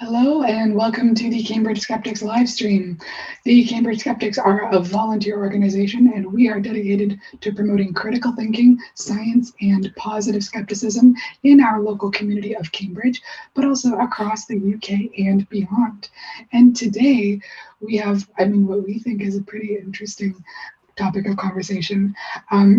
Hello and welcome to the Cambridge Skeptics live stream. The Cambridge Skeptics are a volunteer organization and we are dedicated to promoting critical thinking, science, and positive skepticism in our local community of Cambridge, but also across the UK and beyond. And today we have, what we think is a pretty interesting topic of conversation,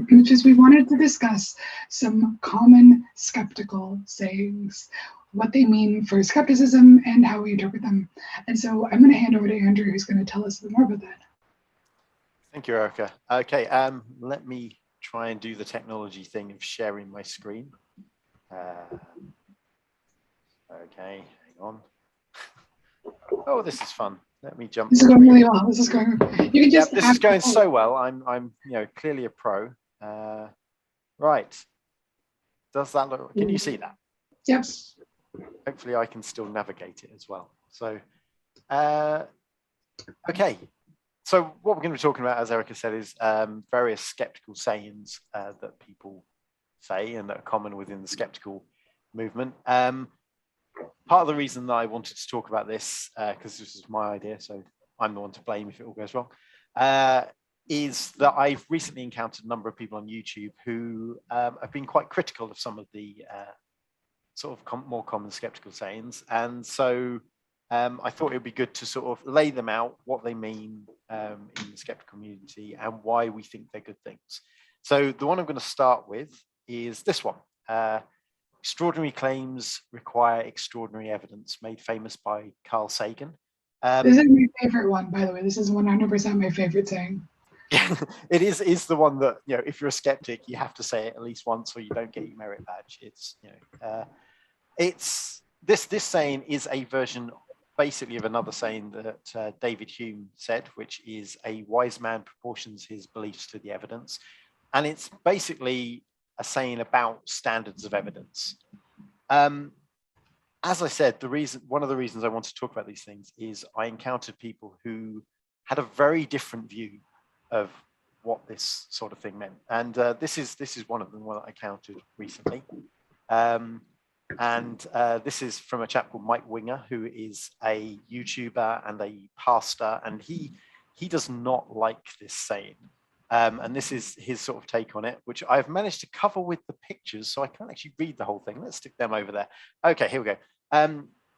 which is we wanted to discuss some common skeptical sayings, what they mean for skepticism and how we interpret them. And so I'm going to hand over to Andrew, who's going to tell us a bit more about that. Thank you, Erica. Okay, let me try and do the technology thing of sharing my screen. Okay, hang on. Oh, this is fun. Let me jump. This is going really well. This is going. You can just. This is going so well. I'm clearly a pro. Right. Does that look? Can you see that? Yep. Hopefully, I can still navigate it as well. So, okay. So what we're going to be talking about, as Erica said, is various skeptical sayings that people say and that are common within the skeptical movement. Part of the reason that I wanted to talk about this, because this is my idea, so I'm the one to blame if it all goes wrong, is that I've recently encountered a number of people on YouTube who have been quite critical of some of the sort of more common skeptical sayings. And so I thought it would be good to sort of lay them out, what they mean in the skeptical community and why we think they're good things. So the one I'm going to start with is this one. Extraordinary claims require extraordinary evidence, made famous by Carl Sagan. This is my favorite one, by the way. This is 100% my favorite saying. It is the one that, if you're a skeptic, you have to say it at least once or you don't get your merit badge. It's this saying is a version basically of another saying that David Hume said, which is a wise man proportions his beliefs to the evidence. And it's basically a saying about standards of evidence. As I said, one of the reasons I want to talk about these things is I encountered people who had a very different view of what this sort of thing meant, and this is one of them, one that I encountered recently. This is from a chap called Mike Winger, who is a YouTuber and a pastor, and he does not like this saying. And this is his sort of take on it, which I've managed to cover with the pictures, so I can't actually read the whole thing. Let's stick them over there. Okay, here we go.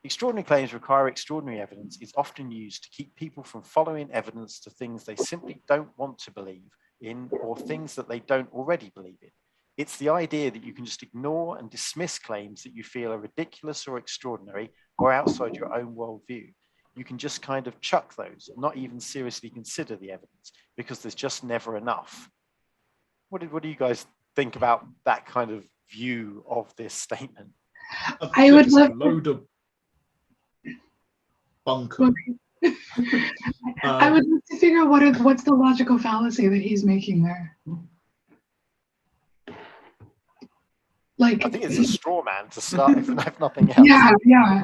Extraordinary claims require extraordinary evidence is often used to keep people from following evidence to things they simply don't want to believe in or things that they don't already believe in. It's the idea that you can just ignore and dismiss claims that you feel are ridiculous or extraordinary or outside your own worldview. You can just kind of chuck those, not even seriously consider the evidence, because there's just never enough. What do you guys think about that kind of view of this statement? I would love a load of bunkum. I would love to figure out what's the logical fallacy that he's making there. I think it's a straw man to start if nothing else. Yeah.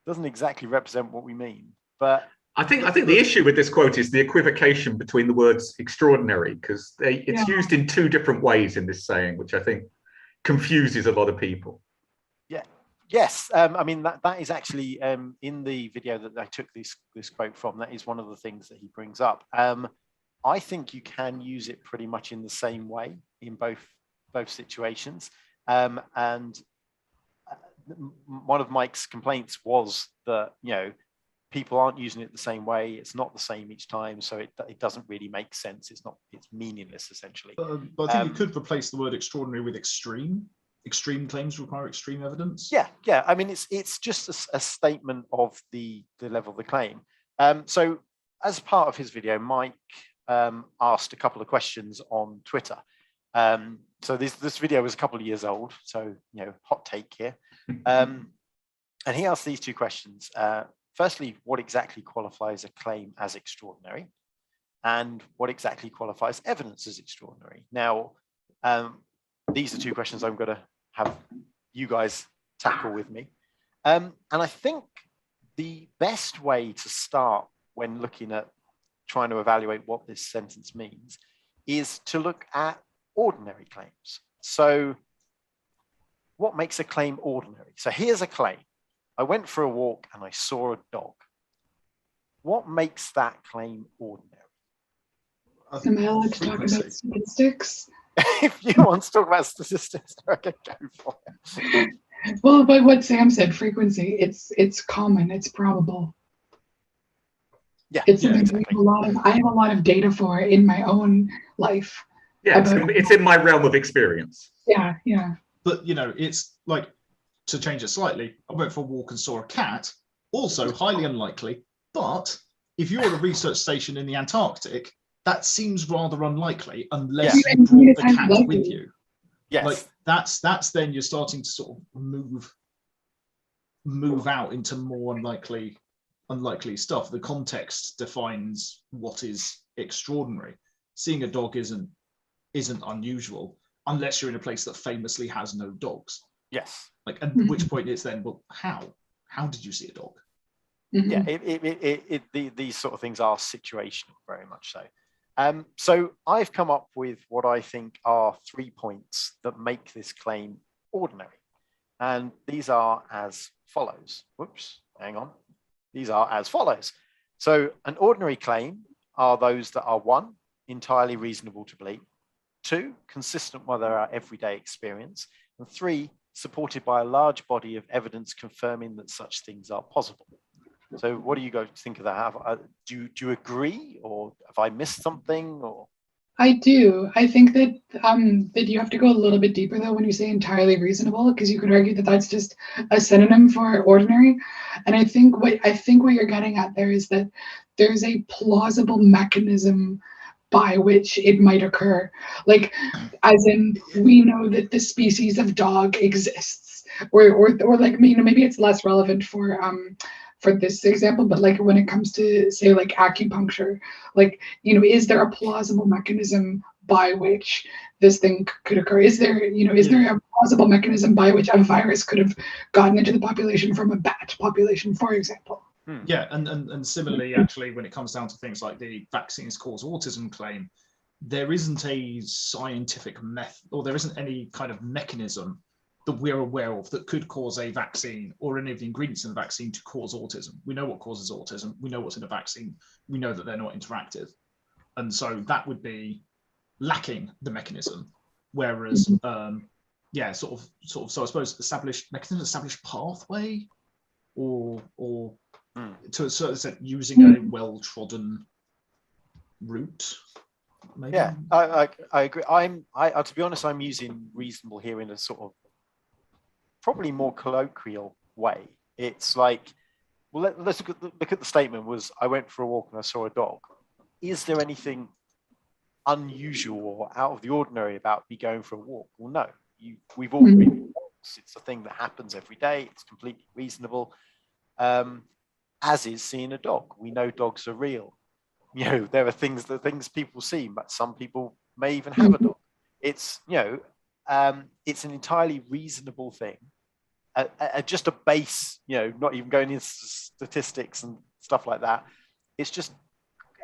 Doesn't exactly represent what we mean, but I think the issue with this quote is the equivocation between the words extraordinary, because it's used in two different ways in this saying, which I think confuses a lot of people. Yeah. Yes. That is actually in the video that I took this quote from. That is one of the things that he brings up. I think you can use it pretty much in the same way in both situations. One of Mike's complaints was that people aren't using it the same way. It's not the same each time, so it doesn't really make sense. It's meaningless essentially. But I think you could replace the word extraordinary with extreme. Extreme claims require extreme evidence. Yeah. It's just a statement of the level of the claim. So as part of his video, Mike asked a couple of questions on Twitter. So this video was a couple of years old, so hot take here. And he asked these two questions. Firstly, what exactly qualifies a claim as extraordinary? And what exactly qualifies evidence as extraordinary? Now, these are two questions I'm going to have you guys tackle with me. And I think the best way to start when looking at trying to evaluate what this sentence means is to look at ordinary claims. So what makes a claim ordinary? So here's a claim. I went for a walk and I saw a dog. What makes that claim ordinary? Am I allowed to talk about Frequency. statistics? If you want to talk about statistics, okay, go for it. Well, but what Sam said, frequency, it's common, it's probable. Yeah, It's yeah, something exactly. I have a lot of data for in my own life. Yeah, About- it's in my realm of experience. Yeah, yeah. But it's like, to change it slightly, I went for a walk and saw a cat, also highly unlikely, but if you're at a research station in the Antarctic, that seems rather unlikely unless Yeah. you brought the It's cat likely. with you. Yes. Like that's then you're starting to sort of move out into more unlikely stuff. The context defines what is extraordinary. Seeing a dog isn't unusual unless you're in a place that famously has no dogs. Yes. Like, at which point it's then, well, how did you see a dog? Mhm. Yeah, these sort of things are situational, very much so. So I've come up with what I think are 3 points that make this claim ordinary. And these are as follows. Whoops, hang on. These are as follows. So an ordinary claim are those that are 1, entirely reasonable to believe, 2, consistent with our everyday experience, and 3, supported by a large body of evidence confirming that such things are possible. So what do you guys think of that? Do you agree, or have I missed something? Or I do. I think that that you have to go a little bit deeper though when you say entirely reasonable, because you could argue that that's just a synonym for ordinary. And I think what you're getting at there is that there's a plausible mechanism by which it might occur. Like, as in, we know that the species of dog exists, or like, maybe it's less relevant for this example, but like when it comes to say like acupuncture, like, is there a plausible mechanism by which this thing could occur? Is there a plausible mechanism by which a virus could have gotten into the population from a bat population, for example? Yeah, and similarly, actually, when it comes down to things like the vaccines cause autism claim, there isn't a scientific method, or there isn't any kind of mechanism that we're aware of that could cause a vaccine or any of the ingredients in the vaccine to cause autism. We know what causes autism. We know what's in a vaccine. We know that they're not interactive. And so that would be lacking the mechanism. Whereas, so I suppose established mechanism, established pathway, or to a certain extent using a well-trodden route. Maybe? yeah, I agree. To be honest, I'm using reasonable here in a sort of probably more colloquial way. It's like, well, let's look at the statement was, I went for a walk and I saw a dog. Is there anything unusual or out of the ordinary about me going for a walk? Well, no. We've all been on walks. It's a thing that happens every day. It's completely reasonable. As is seeing a dog. We know dogs are real. There are things people see, but some people may even have a dog. It's it's an entirely reasonable thing. Just a base, not even going into statistics and stuff like that. It's just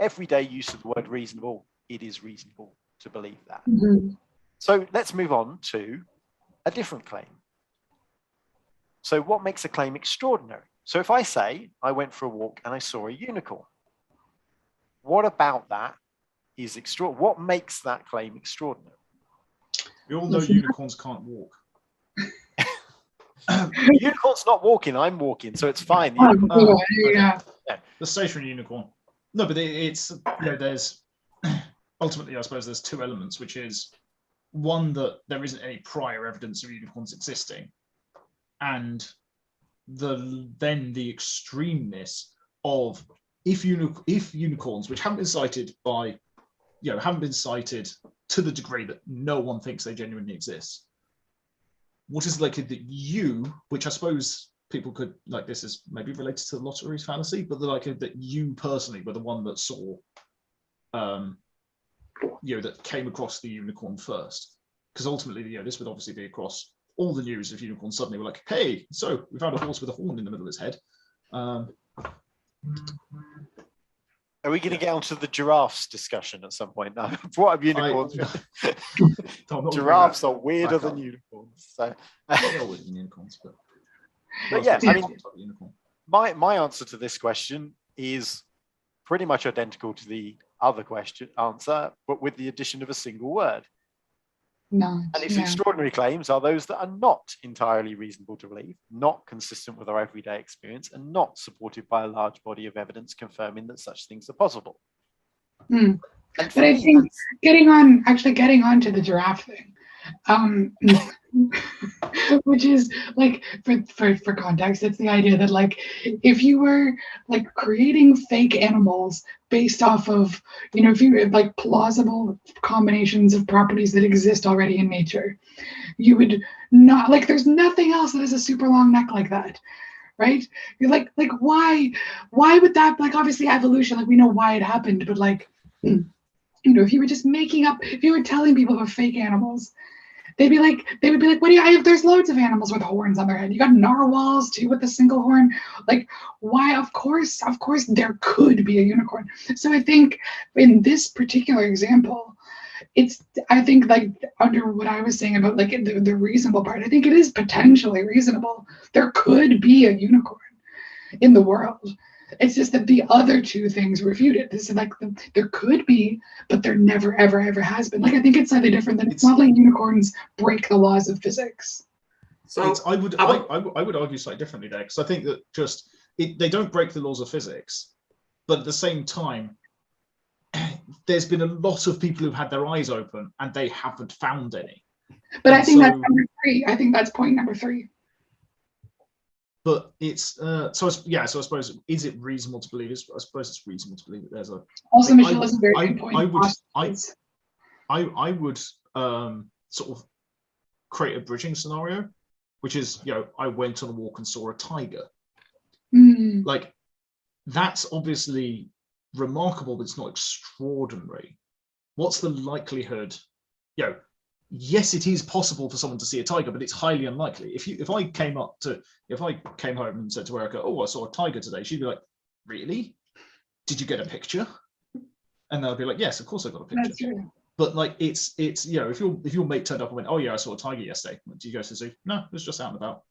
everyday use of the word reasonable. It is reasonable to believe that. So let's move on to a different claim. So what makes a claim extraordinary? So if I say I went for a walk and I saw a unicorn, what about that is extraordinary? What makes that claim extraordinary? We all know unicorns can't walk. The unicorn's not walking, I'm walking, so it's fine. Yeah. The stationary unicorn. No, but it's there's ultimately, I suppose there's 2 elements, which is one, that there isn't any prior evidence of unicorns existing, and then the extremeness of if unicorns, which haven't been cited to the degree that no one thinks they genuinely exist, what is likely that which I suppose people could, like, this is maybe related to the lottery's fallacy, but the likelihood that you personally were the one that saw, that came across the unicorn first, because ultimately, this would obviously be across all the news if unicorns suddenly were like, hey, so we found a horse with a horn in the middle of its head. Are we going to get onto the giraffes discussion at some point now? What are unicorns? Giraffes are weirder than unicorns. So. They're weirder than unicorns, but But yeah, I mean, my answer to this question is pretty much identical to the other answer, but with the addition of a single word. No. And its extraordinary claims are those that are not entirely reasonable to believe, not consistent with our everyday experience, and not supported by a large body of evidence confirming that such things are possible. Mm. But I think getting on to the giraffe thing, which is like for context, it's the idea that like if you were like creating fake animals based off of, you know, if you had like plausible combinations of properties that exist already in nature, you would not like, there's nothing else that has a super long neck like that. Right? You're like why would that, like, obviously evolution, like we know why it happened, but like, you know, if you were just making up, if you were telling people about fake animals, they would be like, what do you, there's loads of animals with horns on their head. You got narwhals too with a single horn. Like, why? Of course there could be a unicorn. So I think in this particular example, I think like under what I was saying about like the reasonable part, I think it is potentially reasonable. There could be a unicorn in the world. It's just that the other two things refute it. This is like there could be, but there never, ever, ever has been. Like, I think it's slightly different. Than it's not like unicorns break the laws of physics. So I would argue slightly differently there, because I think that they don't break the laws of physics, but at the same time, there's been a lot of people who've had their eyes open and they haven't found any. But I think that's number 3. I think that's point number 3. But it's so I suppose, is it reasonable to believe? I suppose it's reasonable to believe that there's a. Also, Michelle is a very good point. I would sort of create a bridging scenario, which is, you know, I went on a walk and saw a tiger. Like, that's obviously remarkable, but it's not extraordinary. What's the likelihood? You know, yes, it is possible for someone to see a tiger, but it's highly unlikely. If I came home and said to Erica, "Oh, I saw a tiger today," she'd be like, "Really? Did you get a picture?" And I'd be like, "Yes, of course I got a picture." That's true. But like, it's you know, if your mate turned up and went, "Oh yeah, I saw a tiger yesterday," do you go to the zoo? No, it was just out and about.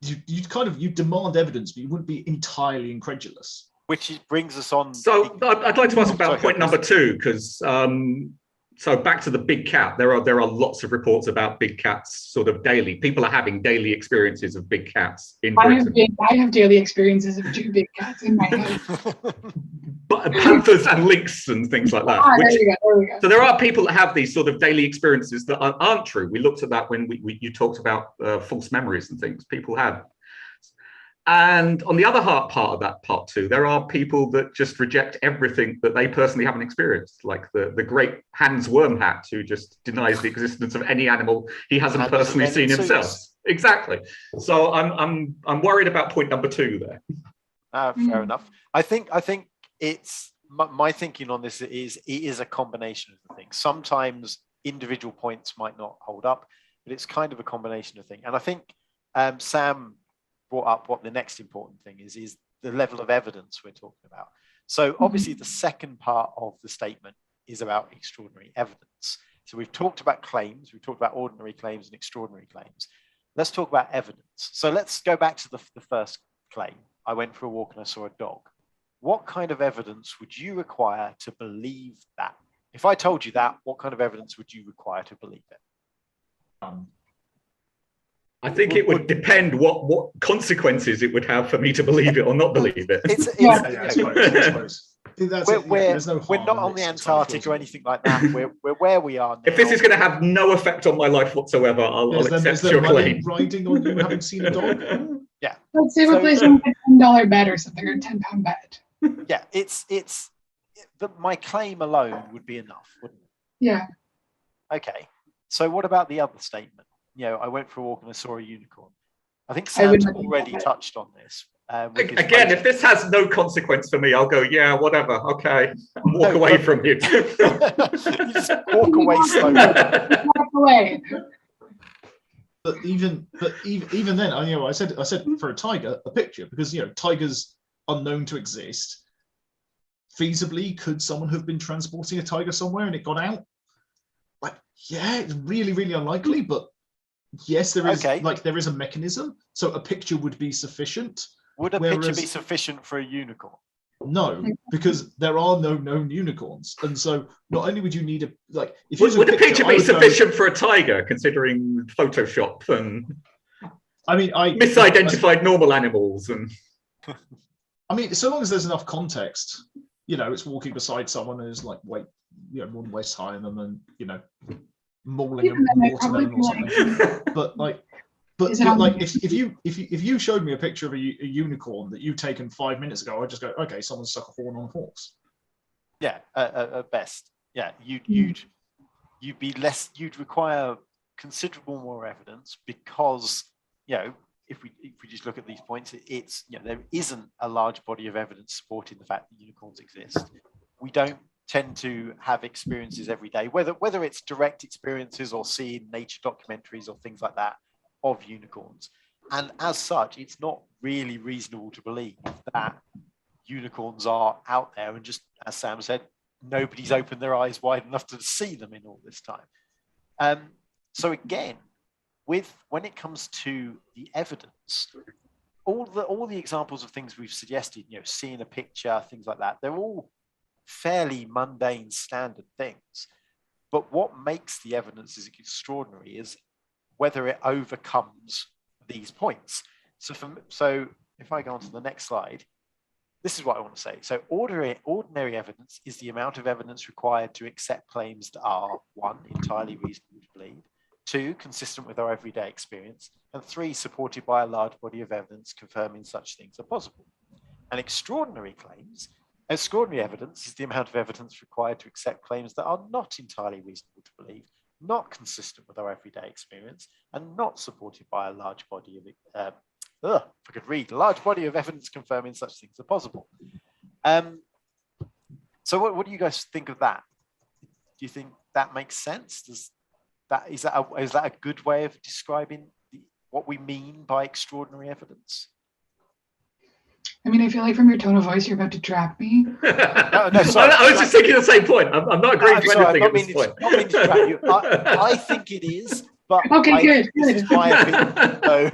You demand evidence, but you wouldn't be entirely incredulous. Which brings us on. So I'd like to ask about point number 2, because so back to the big cat. There are lots of reports about big cats sort of daily. People are having daily experiences of big cats in Britain. I have daily experiences of 2 big cats in my head. But panthers and lynx and things like that. There we go. So there are people that have these sort of daily experiences that aren't true. We looked at that when you talked about false memories and things people had. And on the other part of that part 2, there are people that just reject everything that they personally haven't experienced, like the great Hans Wormhat, who just denies the existence of any animal he hasn't personally seen himself. Exactly. So I'm worried about point number 2 there. Fair enough. I think it's my thinking on this is it is a combination of the things. Sometimes individual points might not hold up, but it's kind of a combination of things. And I think Sam brought up what the next important thing is the level of evidence we're talking about. So obviously the second part of the statement is about extraordinary evidence. So we've talked about claims, we've talked about ordinary claims and extraordinary claims. Let's talk about evidence. So let's go back to the first claim. I went for a walk and I saw a dog. What kind of evidence would you require to believe that? If I told you that, what kind of evidence would you require to believe it? I think it would depend what consequences it would have for me to believe it or not believe it. I suppose. We're not on the Antarctic or anything like that. We're where we are now. If this is going to have no effect on my life whatsoever, I'll accept your claim. Riding on you having seen a dog? Yeah. Let's say we're placing a $10 bet or something, or a £10 bet. Yeah, my claim alone would be enough, wouldn't it? Yeah. Okay. So what about the other statement? You know, I went for a walk and I saw a unicorn. I think Sam's already touched on this. Again, if this has no consequence for me, I'll go, yeah, whatever, okay, and walk away from it. You just walk away slowly. Walk away. But even then, you know, I said for a tiger, a picture, because, you know, tigers are known to exist. Feasibly, could someone have been transporting a tiger somewhere and it got out? Like, yeah, it's really, really unlikely, but Yes, there is. Okay. Like there is a mechanism, so a picture would be sufficient. Would a picture be Whereas- sufficient for a unicorn? No, because there are no known unicorns, and so not only would you need if Would a picture I be would go- sufficient for a tiger, considering Photoshop and I mean, misidentified normal animals and? I mean, so long as there's enough context, it's walking beside someone who's like one waist high in them, and mauling Even a then, they'd probably watermelon or be something. But Is it on- if you showed me a picture of a unicorn that you've taken 5 minutes ago, I'd just go, okay, someone stuck a horn on a horse. Yeah, at best. Yeah, you'd require considerable more evidence because if we just look at these points, it's there isn't a large body of evidence supporting the fact that unicorns exist. We don't tend to have experiences every day, whether it's direct experiences or seeing nature documentaries or things like that of unicorns. And as such, it's not really reasonable to believe that unicorns are out there, and just as Sam said, nobody's opened their eyes wide enough to see them in all this time. So again, when it comes to the evidence, all the examples of things we've suggested, seeing a picture, things like that, they're all fairly mundane, standard things. But what makes the evidence is extraordinary is whether it overcomes these points. So if I go on to the next slide, this is what I want to say. So ordinary evidence is the amount of evidence required to accept claims that are 1, entirely reasonable to believe, 2, consistent with our everyday experience, and 3, supported by a large body of evidence confirming such things are possible. And extraordinary evidence is the amount of evidence required to accept claims that are not entirely reasonable to believe, not consistent with our everyday experience, and not supported by a large body of large body of evidence confirming such things are possible. So what do you guys think of that? Do you think that makes sense? Is that a good way of describing what we mean by extraordinary evidence? I mean, I feel like from your tone of voice, you're about to trap me. No, sorry. I was just thinking the same point. I'm not agreeing to anything at this point. Not meaning to trap you. I think it is, but Okay, good. This is my opinion. So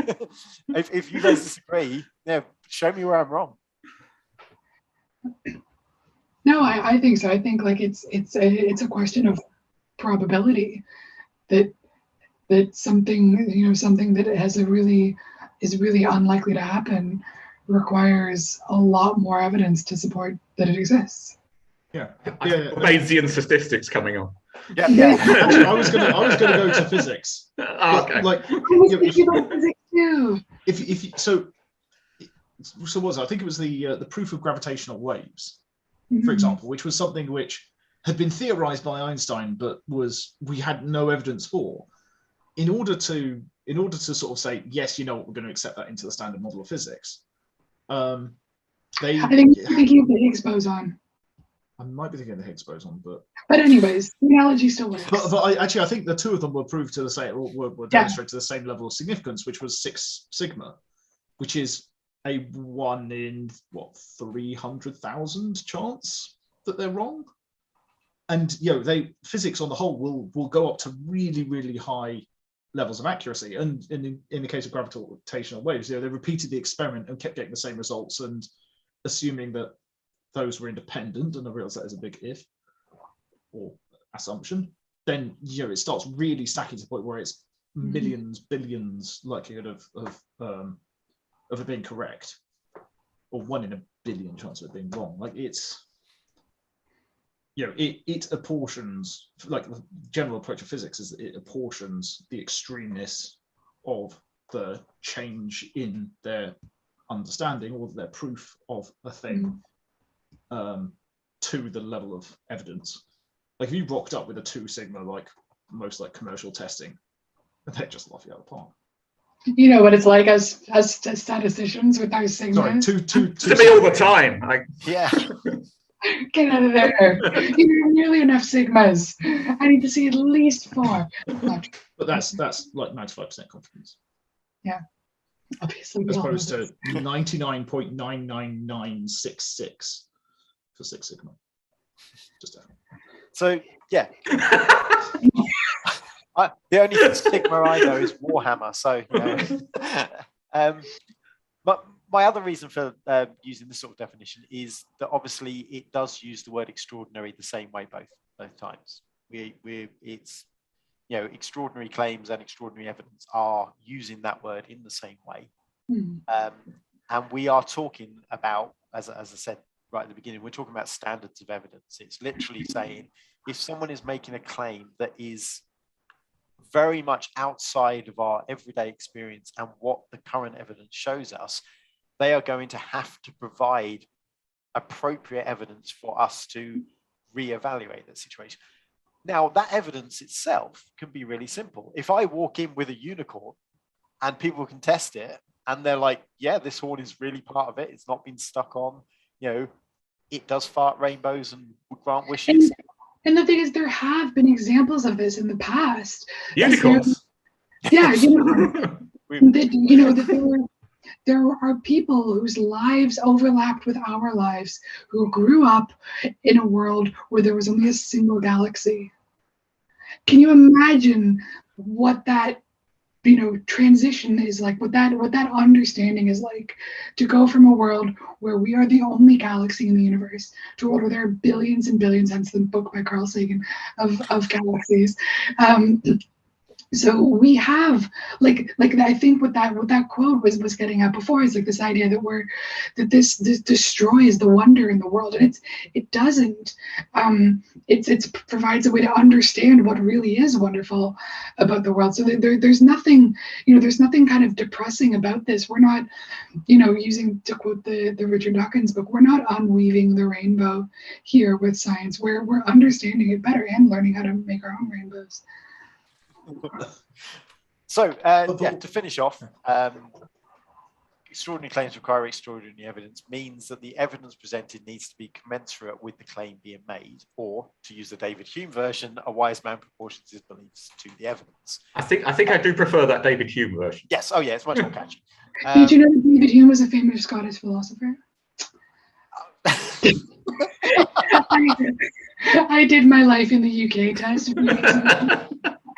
if you guys disagree, show me where I'm wrong. No, I think so. I think it's a question of probability that something something that is really unlikely to happen requires a lot more evidence to support that it exists. Bayesian statistics coming on. Yeah. Actually, I was gonna go to physics. Okay. So was I think it was the proof of gravitational waves, Mm-hmm. for example, which was something which had been theorized by Einstein, but we had no evidence for. In order to sort of say yes, we're going to accept that into the standard model of physics. I think you're thinking of the Higgs boson. I might be thinking of the Higgs boson, but anyways, the analogy still works. But I think the two of them were proved to the same, were demonstrated to the same level of significance, which was 6 sigma, which is a 1 in 300,000 chance that they're wrong. And physics on the whole will go up to really, really high levels of accuracy. And in the case of gravitational waves, they repeated the experiment and kept getting the same results, and assuming that those were independent, and I realize that is a big if or assumption, then it starts really stacking to the point where it's millions, billions likelihood of it being correct, or 1 in a billion chance of it being wrong. Like it's it apportions, like the general approach of physics is that it apportions the extremeness of the change in their understanding or their proof of a thing to the level of evidence. Like if you rocked up with a 2 sigma, like most commercial testing, they'd just laugh you out of the park. You know what it's like as statisticians with those sigmas. Sorry, two To me all the time. Yeah. Get out of there. You have nearly enough sigmas. I need to see at least 4. But that's like 95% confidence. Yeah. Obviously. As opposed to 99.99966 for 6 sigma. Just definitely. So yeah. The only stigma I know is Warhammer. So, but my other reason for using this sort of definition is that obviously it does use the word extraordinary the same way both times. It's extraordinary claims and extraordinary evidence are using that word in the same way. And we are talking about, as I said right at the beginning, we're talking about standards of evidence. It's literally saying if someone is making a claim that is very much outside of our everyday experience and what the current evidence shows us, they are going to have to provide appropriate evidence for us to reevaluate that situation. Now, that evidence itself can be really simple. If I walk in with a unicorn and people can test it, and they're like, yeah, this horn is really part of it. It's not been stuck on. It does fart rainbows and would grant wishes. And the thing is, there have been examples of this in the past. Unicorns. Yeah, there are people whose lives overlapped with our lives who grew up in a world where there was only a single galaxy. Can you imagine what that transition is like, what that understanding is like, to go from a world where we are the only galaxy in the universe to a world where there are billions and billions, hence the book by Carl Sagan, of galaxies. So we have like I think what that quote was getting at before is like this idea that this destroys the wonder in the world, and it doesn't. It provides a way to understand what really is wonderful about the world. So there's nothing kind of depressing about this. We're not, using, to quote the Richard Dawkins book, we're not unweaving the rainbow here with science. We're understanding it better and learning how to make our own rainbows. So, to finish off, extraordinary claims require extraordinary evidence means that the evidence presented needs to be commensurate with the claim being made, or, to use the David Hume version, a wise man proportions his beliefs to the evidence. I think I do prefer that David Hume version. Yes. Oh, yeah. It's much more catchy. Did you know that David Hume was a famous Scottish philosopher? I did my life in the UK test.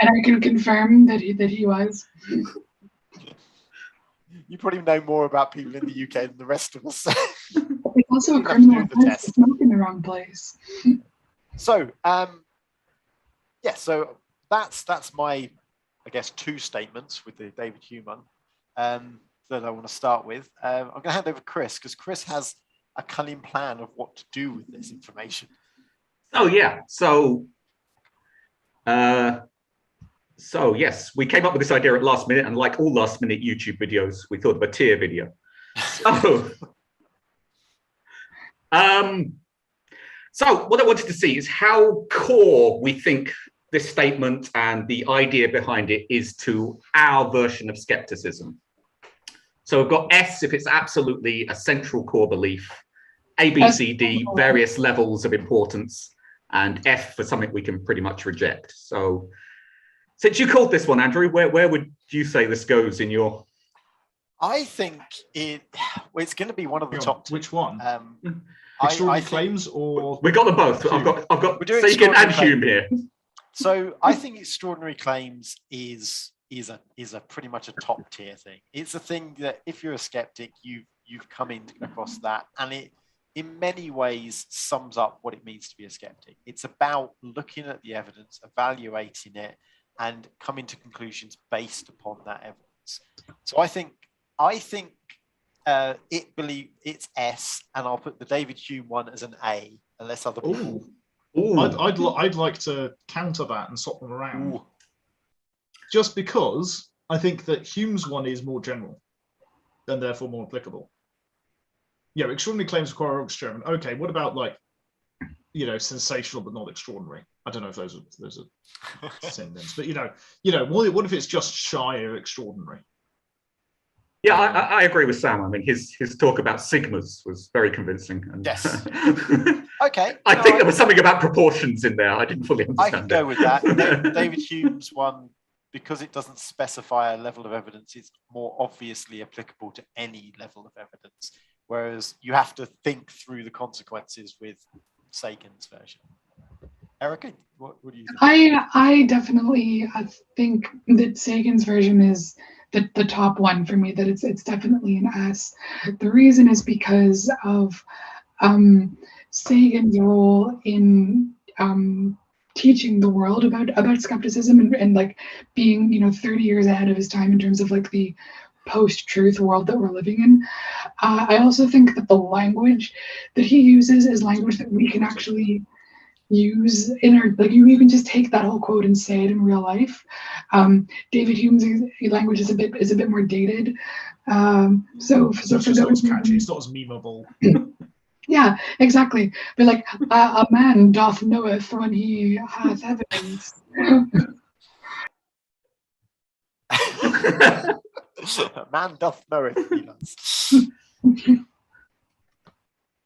And I can confirm that he was. You probably know more about people in the UK than the rest of us. It's also a criminal offense to smoke in the wrong place. So, so that's my, I guess, two statements with the David Hume one that I want to start with. I'm going to hand over to Chris, because Chris has a cunning plan of what to do with this information. Oh, yeah. So yes, we came up with this idea at last minute, and like all last minute YouTube videos, we thought of a tier video. So what I wanted to see is how core we think this statement and the idea behind it is to our version of skepticism. So we've got S if it's absolutely a central core belief, A, B, C, D, various levels of importance, and F for something we can pretty much reject. So since you called this one, Andrew, where would you say this goes in your? I think it's going to be one of the top two. Which one? I claims, or we got them both. I've got Sagan and Hume here. So I think extraordinary claims is a pretty much a top tier thing. It's a thing that if you're a skeptic, you've come in across that, and it in many ways sums up what it means to be a skeptic. It's about looking at the evidence, evaluating it, and coming to conclusions based upon that evidence. So I think it's S, and I'll put the David Hume one as an A, unless other people. Ooh. I'd like to counter that and swap them around. Ooh. Just because I think that Hume's one is more general and therefore more applicable. Yeah, extraordinary claims require experiment. Okay, what about sensational but not extraordinary? I don't know if those are synonyms, but what if it's just shy of extraordinary? Yeah, I agree with Sam. I mean, his talk about sigmas was very convincing. And yes. Okay. I think there was something about proportions in there. I didn't fully understand. I can go with that. David Hume's one, because it doesn't specify a level of evidence, it's more obviously applicable to any level of evidence. Whereas you have to think through the consequences with Sagan's version. Erica, what do you think? I definitely think that Sagan's version is the top one for me. That it's definitely an S. The reason is because of Sagan's role in teaching the world about skepticism and like being 30 years ahead of his time in terms of like the post-truth world that we're living in. I also think that the language that he uses is language that we can actually use in our, like you can just take that whole quote and say it in real life. David Hume's language is a bit more dated. So it's just not as catchy. It's not as memeable. Yeah, exactly. But like a man doth knoweth when he hath evidence. Man doth know it. He does.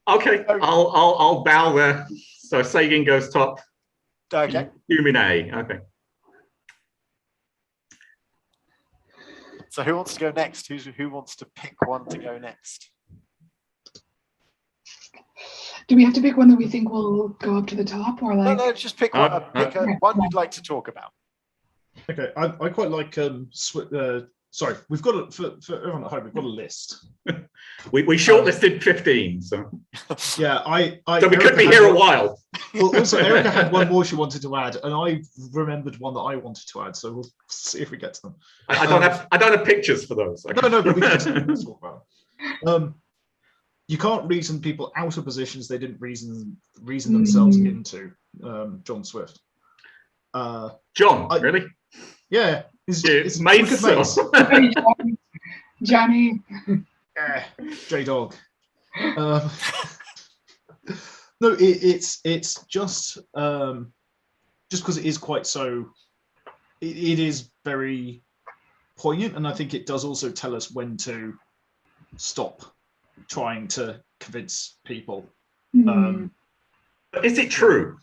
Okay, I'll bow there. So Sagan goes top. Okay. Hume in A. Okay. So who wants to go next? Who wants to pick one to go next? Do we have to pick one that we think will go up to the top, or like? No, just pick one. One you'd like to talk about. Okay, I quite like sorry, we've got for everyone at home, we've got a list. we shortlisted 15, so yeah, so we could be here a while. Well, also Erica had one more she wanted to add, and I remembered one that I wanted to add, so we'll see if we get to them. I don't have pictures for those. Okay. No, but we can talk about them. You can't reason people out of positions they didn't reason themselves into. John Swift. John, really? Yeah, it's Mace. Johnny. J-Dog. No, it's just because it is quite so. It is very poignant, and I think it does also tell us when to stop trying to convince people. Is it true?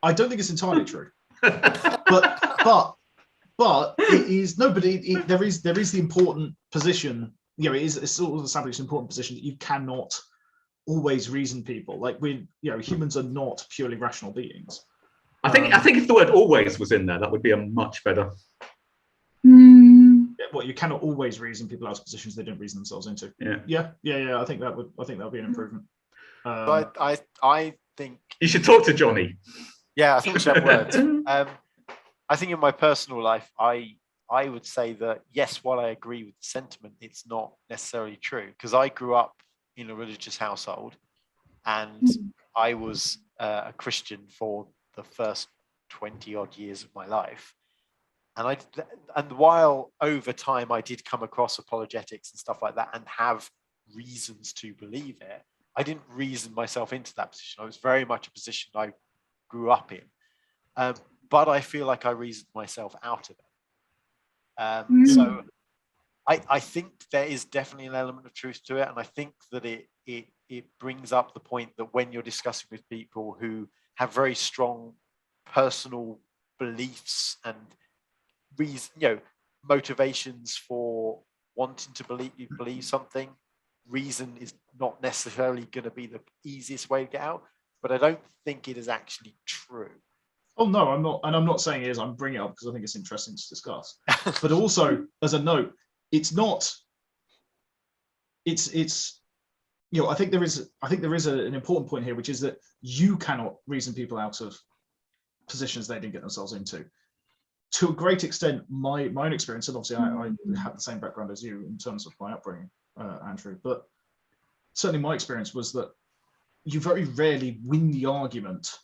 I don't think it's entirely true, but it is no. But there is the important position. It's sort of established an important position that you cannot always reason people. Like humans are not purely rational beings. I think if the word "always" was in there, that would be a much better. What, you cannot always reason people out of positions they didn't reason themselves into. Yeah. I think that would be an improvement. I think you should talk to Johnny. Yeah, I think we should have words. I think in my personal life, I would say that yes, while I agree with the sentiment, it's not necessarily true, because I grew up in a religious household, and I was a Christian for the first 20 odd years of my life. And while over time I did come across apologetics and stuff like that and have reasons to believe it, I didn't reason myself into that position. I was very much a position I grew up in, but I feel like I reasoned myself out of it. So I think there is definitely an element of truth to it, and I think that it brings up the point that when you're discussing with people who have very strong personal beliefs and motivations for wanting to believe something, reason is not necessarily going to be the easiest way to get out, but I don't think it is actually true. Oh no, I'm not, and I'm not saying it is. I'm bringing it up because I think it's interesting to discuss. But also, as a note, it's not. It's I think there is an important point here, which is that you cannot reason people out of positions they didn't get themselves into. To a great extent, my own experience, and obviously I have the same background as you in terms of my upbringing, Andrew, but certainly my experience was that you very rarely win the argument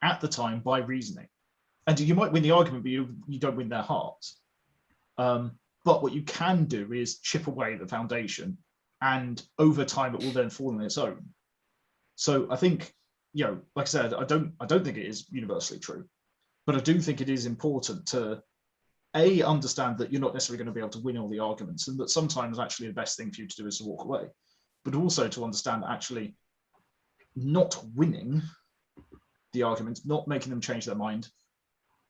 at the time by reasoning. And you might win the argument, but you don't win their hearts. But what you can do is chip away the foundation, and over time it will then fall on its own. So I think, like I said, I don't think it is universally true. But I do think it is important to understand that you're not necessarily going to be able to win all the arguments, and that sometimes actually the best thing for you to do is to walk away. But also to understand that actually not winning the arguments, not making them change their mind,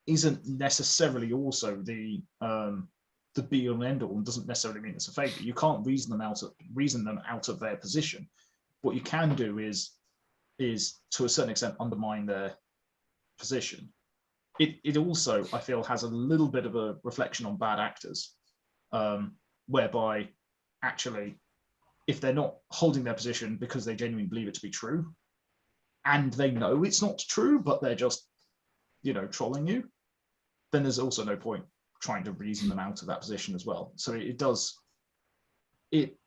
isn't necessarily also the be all and end all, and doesn't necessarily mean it's a failure. You can't reason them out of their position. What you can do is to a certain extent undermine their position, it also, I feel, has a little bit of a reflection on bad actors, whereby actually, if they're not holding their position because they genuinely believe it to be true, and they know it's not true, but they're just, trolling you, then there's also no point trying to reason them out of that position as well. So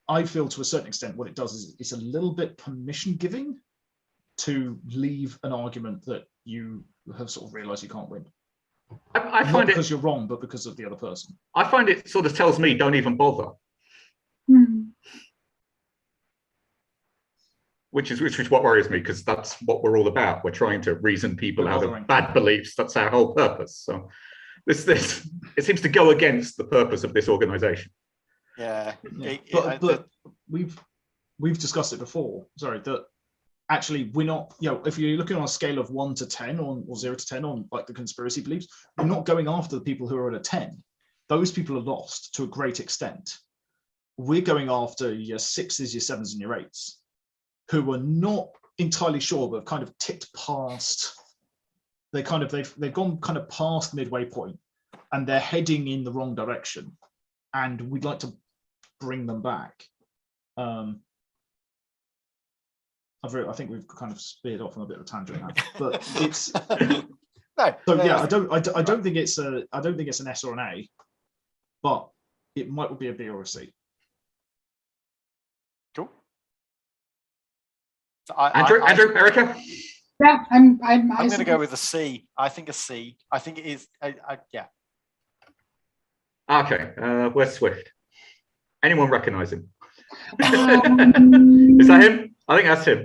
I feel to a certain extent what it does is it's a little bit permission giving to leave an argument that you have sort of realized you can't win. I find not because you're wrong, but because of the other person. I find it sort of tells me don't even bother. Which is what worries me, because that's what we're all about. We're trying to reason people out of bad beliefs. That's our whole purpose. So this it seems to go against the purpose of this organization. Yeah. But we've discussed it before. Sorry, that actually we're not, if you're looking on a scale of 1 to 10 or 0 to 10 on like the conspiracy beliefs, we're not going after the people who are at a 10. Those people are lost to a great extent. We're going after your 6s, your 7s, and your 8s, who are not entirely sure, but have kind of ticked past. They've gone kind of past midway point, and they're heading in the wrong direction, and we'd like to bring them back. I think we've kind of speared off on a bit of a tangent now, but it's no. So yeah, I don't think it's an S or an A, but it might be a B or a C. Cool. So Andrew, Erica? Yeah, I'm going to go with a C. I think a C. I think it is. Yeah. Okay. Where's Swift? Anyone recognise him? Um, Is that him? I think that's him.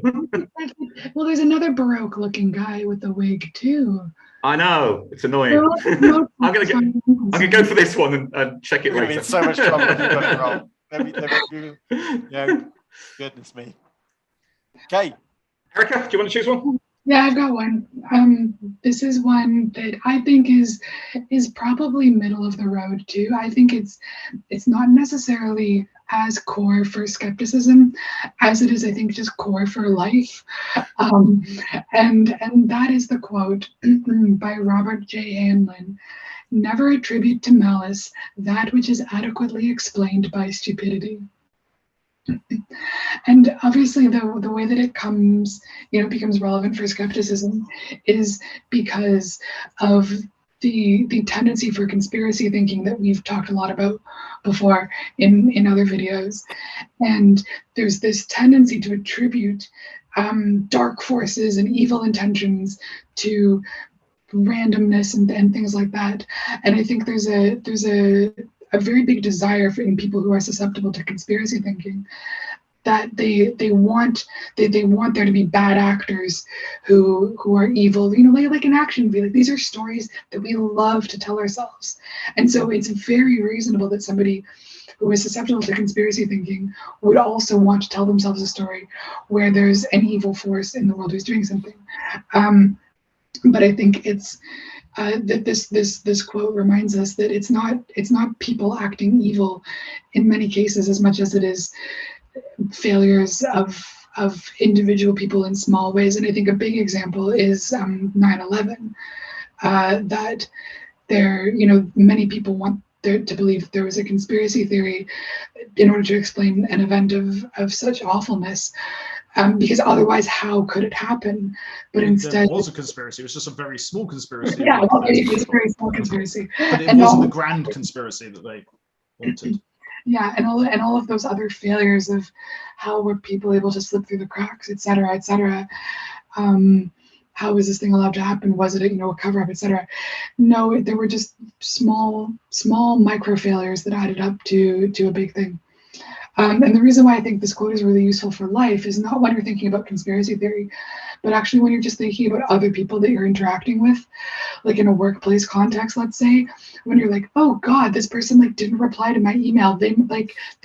Well, there's another Baroque-looking guy with a wig too. I know, it's annoying. I'm gonna go for this one and check it We're later. in so much trouble if you got it wrong. Yeah, goodness me. Okay, Erica, do you want to choose one? Yeah, I've got one. This is one that I think is probably middle of the road too. I think it's not necessarily as core for skepticism as it is, I think, just core for life. And that is the quote by Robert J. Hanlon: "Never attribute to malice that which is adequately explained by stupidity." And obviously the way that it becomes relevant for skepticism is because of the tendency for conspiracy thinking that we've talked a lot about before in other videos. And there's this tendency to attribute dark forces and evil intentions to randomness and things like that. And I think there's a very big desire in people who are susceptible to conspiracy thinking that they want there to be bad actors who are evil, like an action movie. Like, these are stories that we love to tell ourselves. And so it's very reasonable that somebody who is susceptible to conspiracy thinking would also want to tell themselves a story where there's an evil force in the world who's doing something. But I think it's that this quote reminds us that it's not people acting evil in many cases as much as it is failures of individual people in small ways. And I think a big example is 9/11. That many people want to believe there was a conspiracy theory in order to explain an event of such awfulness. Because otherwise, how could it happen? But instead, there was a conspiracy. It was just a very small conspiracy. Yeah, well, it was a very small conspiracy. But it wasn't the grand conspiracy that they wanted. Yeah, and all of those other failures of how were people able to slip through the cracks, et cetera, et cetera. How was this thing allowed to happen? Was it a cover-up, et cetera? No, there were just small micro failures that added up to a big thing. And the reason why I think this quote is really useful for life is not when you're thinking about conspiracy theory, but actually when you're just thinking about other people that you're interacting with, like in a workplace context, let's say, when you're like, oh God, this person didn't reply to my email. They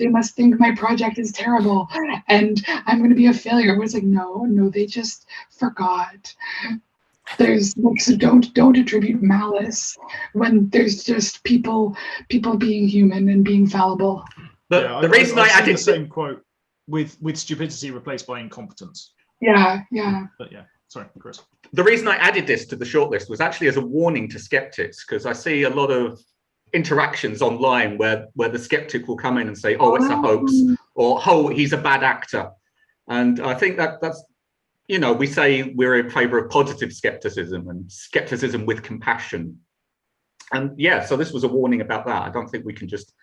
must think my project is terrible and I'm going to be a failure. But it's like, no, they just forgot. There's so don't attribute malice when there's just people being human and being fallible. The reason I added the same quote with stupidity replaced by incompetence. Yeah. But yeah. Sorry, Chris. The reason I added this to the shortlist was actually as a warning to skeptics, because I see a lot of interactions online where the skeptic will come in and say, oh, it's a hoax, or oh, he's a bad actor. And I think that's, you know, we say we're in favor of positive skepticism and skepticism with compassion. And yeah, so this was a warning about that. I don't think we can just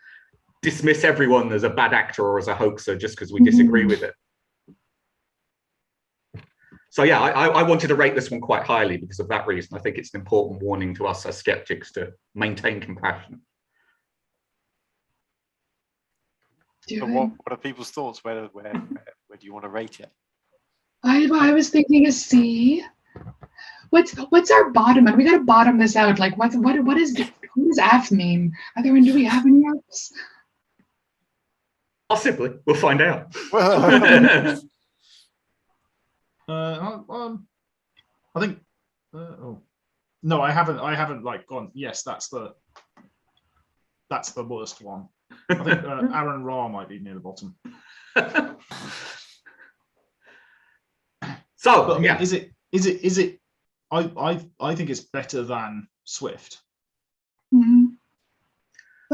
dismiss everyone as a bad actor or as a hoaxer just because we disagree with it. So yeah, I wanted to rate this one quite highly because of that reason. I think it's an important warning to us as skeptics to maintain compassion. So what are people's thoughts? Where do you want to rate it? I was thinking a C. What's our bottom? And we gotta bottom this out. Like what does F mean? Do we have any Fs? Possibly, we'll find out. I think. No, I haven't like gone. Yes, that's the worst one. I think Aaron Ra might be near the bottom. So, but, I mean, yeah, is it? I think it's better than Swift. Mm-hmm.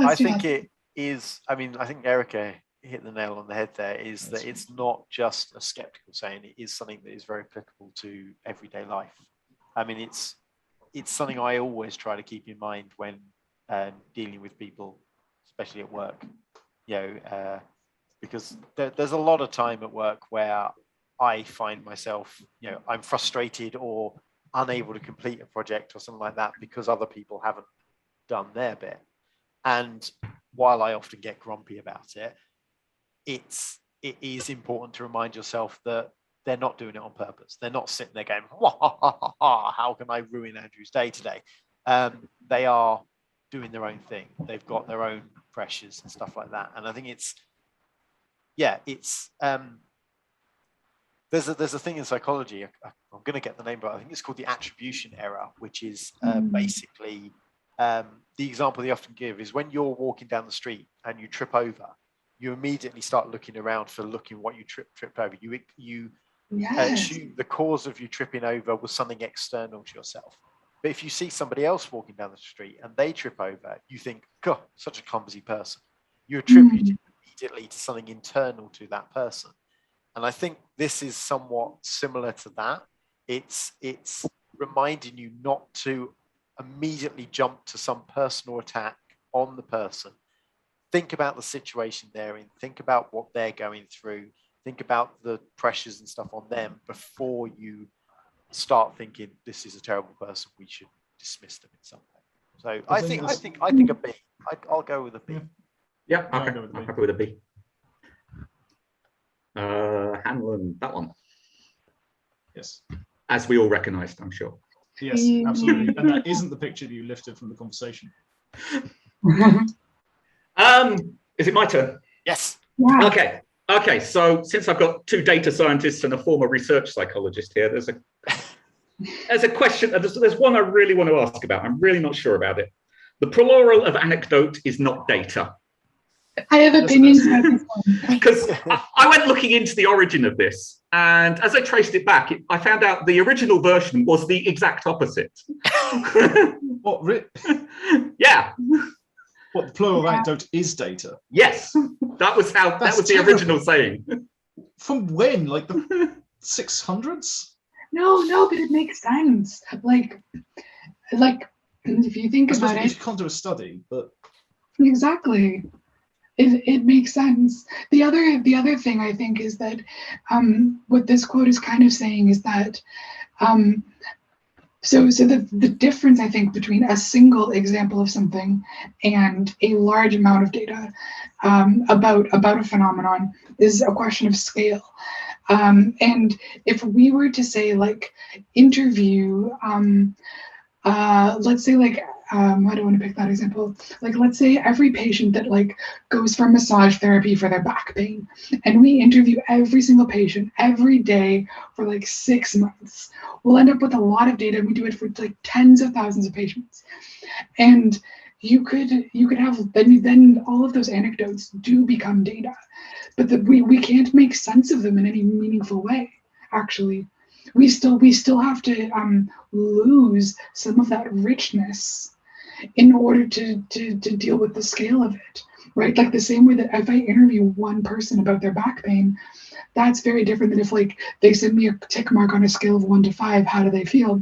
I think it is. I mean, I think Erica hit the nail on the head there, is that it's not just a skeptical saying, it is something that is very applicable to everyday life. I mean, it's something I always try to keep in mind when dealing with people, especially at work, you know, because there's a lot of time at work where I find myself, you know, I'm frustrated or unable to complete a project or something like that because other people haven't done their bit. And while I often get grumpy about it, it is important to remind yourself that they're not doing it on purpose. They're not sitting there going, ha, ha, ha, ha, ha, how can I ruin Andrew's day today? They are doing their own thing. They've got their own pressures and stuff like that. And I think there's a thing in psychology, I'm going to get the name, but I think it's called the attribution error, which is basically the example they often give is when you're walking down the street and you trip over, you immediately start looking around for what you tripped over. You assume the cause of you tripping over was something external to yourself. But if you see somebody else walking down the street and they trip over, you think, God, such a clumsy person. You attribute it immediately to something internal to that person. And I think this is somewhat similar to that. It's reminding you not to immediately jump to some personal attack on the person. Think about the situation they're in. Think about what they're going through. Think about the pressures and stuff on them before you start thinking this is a terrible person. We should dismiss them in some way. So I think a B. I'll go with a B. Yeah, okay. I'm happy with a B. Hanlon, that one. Yes. As we all recognised, I'm sure. Yes, absolutely. And that isn't the picture that you lifted from the conversation. Is it my turn? Yes. Yeah. Okay. So since I've got two data scientists and a former research psychologist here, there's a question. There's one I really want to ask about. I'm really not sure about it. The plural of anecdote is not data. I have opinions about this one. Because I went looking into the origin of this, and as I traced it back, I found out the original version was the exact opposite. What? Yeah. What, the plural of anecdote is data? Yes, that was the original saying. From when? Like the 600s? No, but it makes sense. Like if you think about it, you can't do a study, but exactly. It makes sense. The other thing I think is that what this quote is kind of saying is that so the difference I think between a single example of something and a large amount of data about a phenomenon is a question of scale. And if we were to say like interview, let's say like I don't want to pick that example. Like, let's say every patient that like goes for massage therapy for their back pain, and we interview every single patient every day for like 6 months, we'll end up with a lot of data. We do it for like tens of thousands of patients, and you could have then all of those anecdotes do become data, but we can't make sense of them in any meaningful way. Actually, we still have to lose some of that richness in order to deal with the scale of it, right? Like the same way that if I interview one person about their back pain, that's very different than if like they send me a tick mark on a scale of 1 to 5, how do they feel?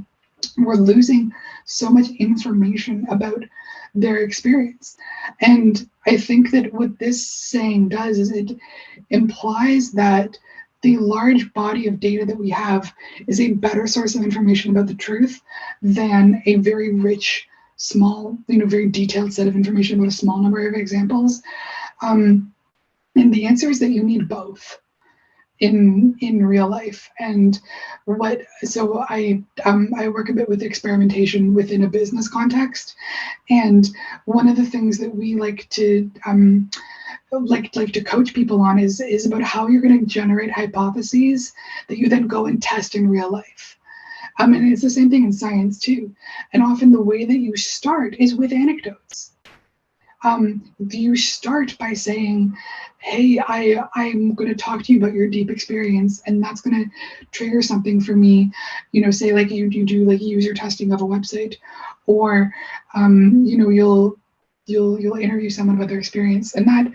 We're losing so much information about their experience. And I think that what this saying does is it implies that the large body of data that we have is a better source of information about the truth than a very rich, small, very detailed set of information about a small number of examples. And the answer is that you need both in real life. And so I work a bit with experimentation within a business context, and one of the things that we like to coach people on is about how you're going to generate hypotheses that you then go and test in real life. And it's the same thing in science too. And often the way that you start is with anecdotes. You start by saying, hey, I'm going to talk to you about your deep experience, and that's going to trigger something for me. Say like you do like user testing of a website, or you'll interview someone about their experience, and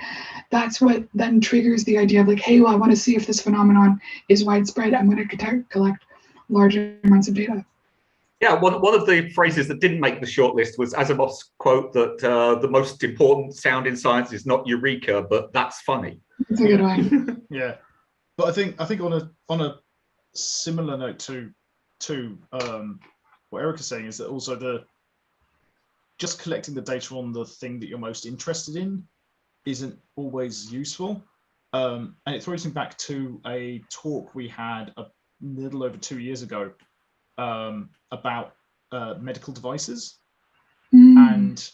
that's what then triggers the idea of like, hey, well, I want to see if this phenomenon is widespread. I'm going to collect large amounts of data. Yeah, one of the phrases that didn't make the shortlist was Asimov's quote that the most important sound in science is not eureka, but that's funny. That's a good one. Yeah, but I think on a similar note to what Eric is saying is that also just collecting the data on the thing that you're most interested in isn't always useful, and it throws me back to a talk we had a little over 2 years ago about medical devices, and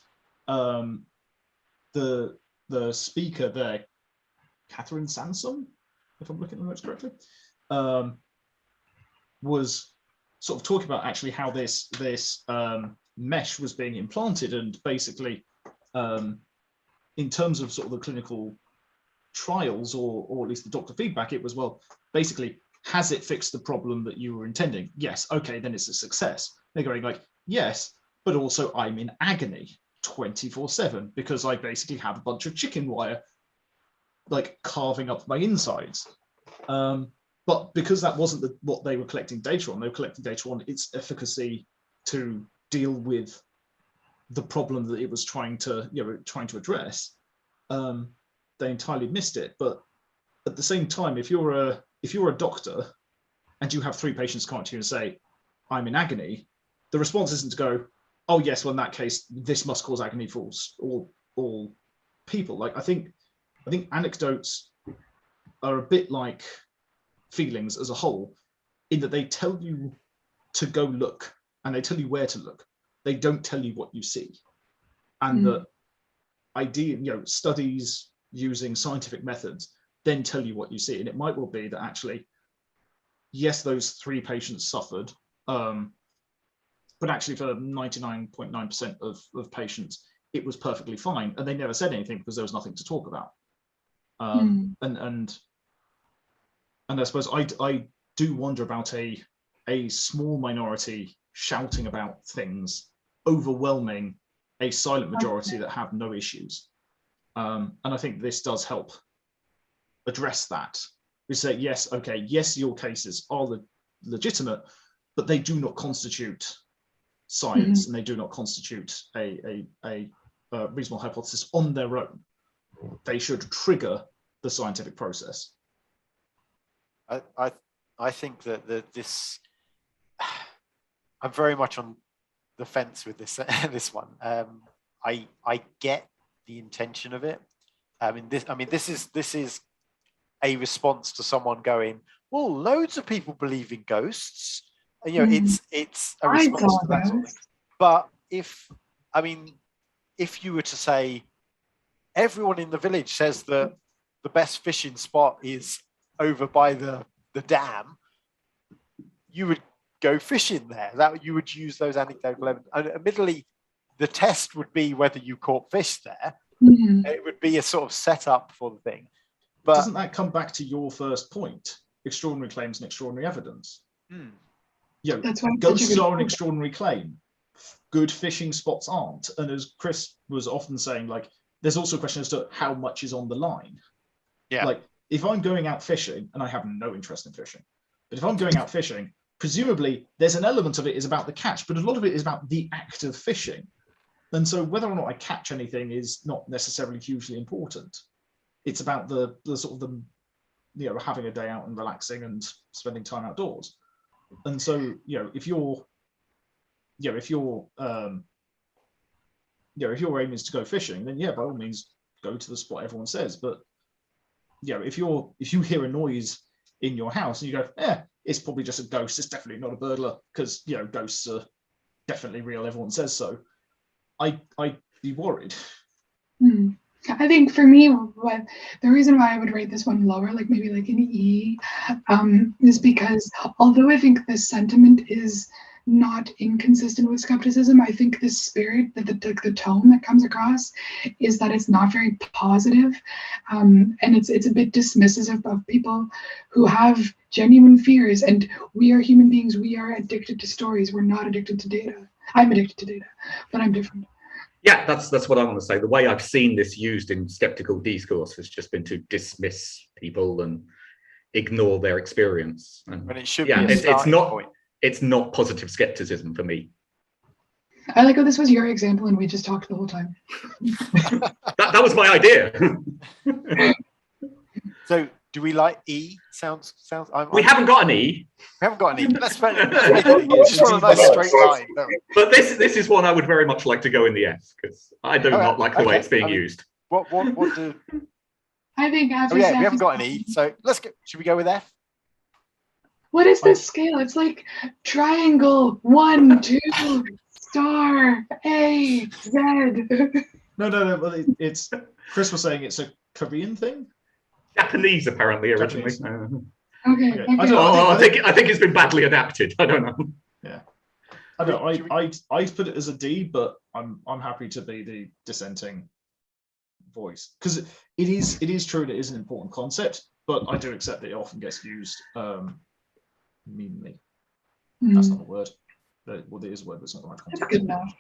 the speaker there, Catherine Sansom, if I'm looking at the notes correctly, was sort of talking about actually how this mesh was being implanted, and basically in terms of sort of the clinical trials or at least the doctor feedback, it was, well, basically, has it fixed the problem that you were intending? Yes. Okay, then it's a success. They're going like, yes, but also I'm in agony 24/7 because I basically have a bunch of chicken wire like carving up my insides. But because that wasn't what they were collecting data on, they were collecting data on its efficacy to deal with the problem that it was trying to address. They entirely missed it. But at the same time, if you're a doctor and you have 3 patients come up to you and say, I'm in agony, the response isn't to go, oh yes, well in that case, this must cause agony for all people. Like I think anecdotes are a bit like feelings as a whole, in that they tell you to go look and they tell you where to look. They don't tell you what you see. And the idea, studies using scientific methods then tell you what you see. And it might well be that actually, yes, those 3 patients suffered, but actually for 99.9% of patients, it was perfectly fine. And they never said anything because there was nothing to talk about. And I suppose I do wonder about a small minority shouting about things, overwhelming a silent majority that have no issues. And I think this does help address that. We say, yes, okay, yes, your cases are legitimate, but they do not constitute science, and they do not constitute a reasonable hypothesis on their own. They should trigger the scientific process. I think that this I'm very much on the fence with this this one. I get the intention of it. This is a response to someone going, well, loads of people believe in ghosts. It's a response to that sort of thing. But if you were to say everyone in the village says that the best fishing spot is over by the dam, you would go fishing there. That you would use those anecdotal evidence. And admittedly, the test would be whether you caught fish there. It would be a sort of setup for the thing. But doesn't that come back to your first point? Extraordinary claims and extraordinary evidence. That's why it's such a ghosts good are an point. extraordinary claim. Good fishing spots aren't. And as Chris was often saying, like, there's also a question as to how much is on the line. Yeah. Like, if I'm going out fishing, and I have no interest in fishing, but if I'm going out fishing, presumably there's an element of it is about the catch, but a lot of it is about the act of fishing. And so whether or not I catch anything is not necessarily hugely important. It's about the sort of the, having a day out and relaxing and spending time outdoors. And so, if your aim is to go fishing, then by all means go to the spot everyone says. But if you hear a noise in your house and you go, it's probably just a ghost, it's definitely not a burglar, because ghosts are definitely real, everyone says so, I'd be worried. I think for me, the reason why I would rate this one lower, like maybe like an E, is because although I think the sentiment is not inconsistent with skepticism, I think the spirit, the tone that comes across is that it's not very positive, and it's a bit dismissive of people who have genuine fears. And we are human beings. We are addicted to stories. We're not addicted to data. I'm addicted to data, but I'm different. Yeah, that's what I want to say. The way I've seen this used in skeptical discourse has just been to dismiss people and ignore their experience. And when it should be a starting point. It's not positive skepticism for me. I like how this was your example and we just talked the whole time. that was my idea. So do we like E? Sounds. We haven't got an E. We haven't got an E. Let's make it. Just want a nice straight line. But this is one I would very much like to go in the F, because I do not like the way it's being used. What do? I think F. We haven't got an E. So let's go. Should we go with F? What is this scale? It's like triangle 1, 2, star, A, Z. No. Well, it's Chris was saying it's a Korean thing. Japanese, apparently, originally. Okay. I think it's been badly adapted. I don't know. Yeah. I put it as a D, but I'm happy to be the dissenting voice, because it is true that it is an important concept, but I do accept that it often gets used meanly. That's not a word. Well, it is a word, but it's not the right concept. That's good enough.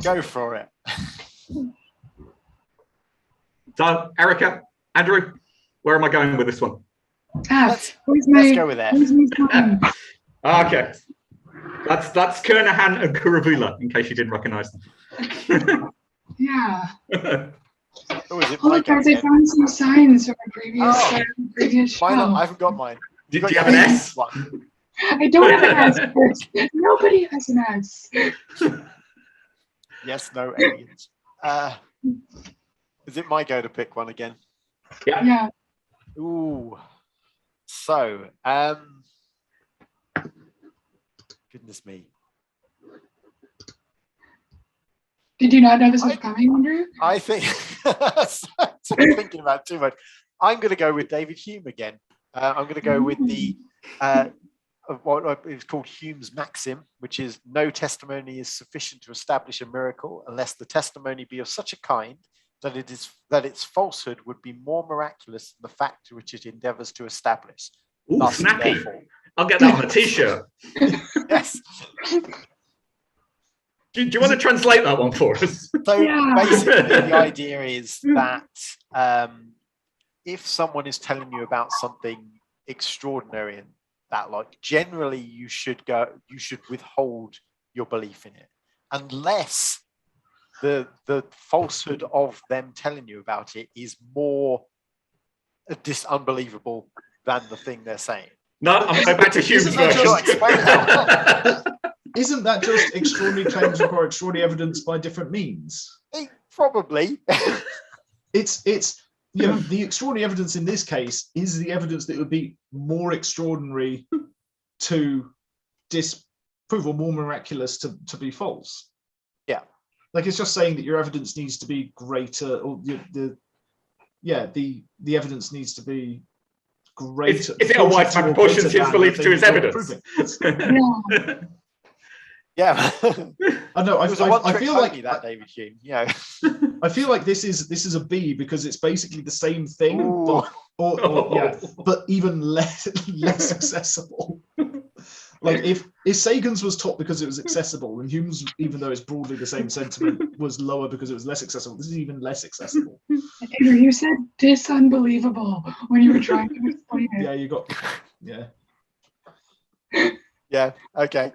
Go for it. So, Erica, Andrew, where am I going with this one? Let's go with F. Okay. That's Kernahan and Kuravula, in case you didn't recognise them. Yeah. Look, I found some signs from a previous show. I haven't got mine. Do you have an S? I don't have an S. Nobody has an S. Yes, no aliens. Is it my go to pick one again? Yeah. Ooh. So, goodness me. Did you not know this was coming, Andrew? I think I'm thinking about it too much. I'm going to go with David Hume again. I'm going to go with the what is called Hume's maxim, which is no testimony is sufficient to establish a miracle unless the testimony be of such a kind that its falsehood would be more miraculous than the fact which it endeavours to establish. Ooh, snappy! I'll get that on a T-shirt. Yes. Do you want to translate that one for us? So basically, the idea is that if someone is telling you about something extraordinary and that, like, generally you should withhold your belief in it, unless the falsehood of them telling you about it is more unbelievable than the thing they're saying. No, I'm going back to Hume's version. Isn't that just extraordinary claims require extraordinary evidence by different means? Probably. It's the extraordinary evidence in this case is the evidence that would be more extraordinary to disprove or more miraculous to be false. Yeah. Like, it's just saying that your evidence needs to be greater, or the evidence needs to be greater. Is it a wise man proportions his belief to his evidence? Yeah. I know. I feel like that, David Hume. Yeah. I feel like this is a B because it's basically the same thing, but even less accessible. Like if Sagan's was top because it was accessible, and Hume's, even though it's broadly the same sentiment, was lower because it was less accessible, this is even less accessible. Andrew, you said disunbelievable when you were trying to explain it. Yeah, you got, yeah. Yeah. Okay.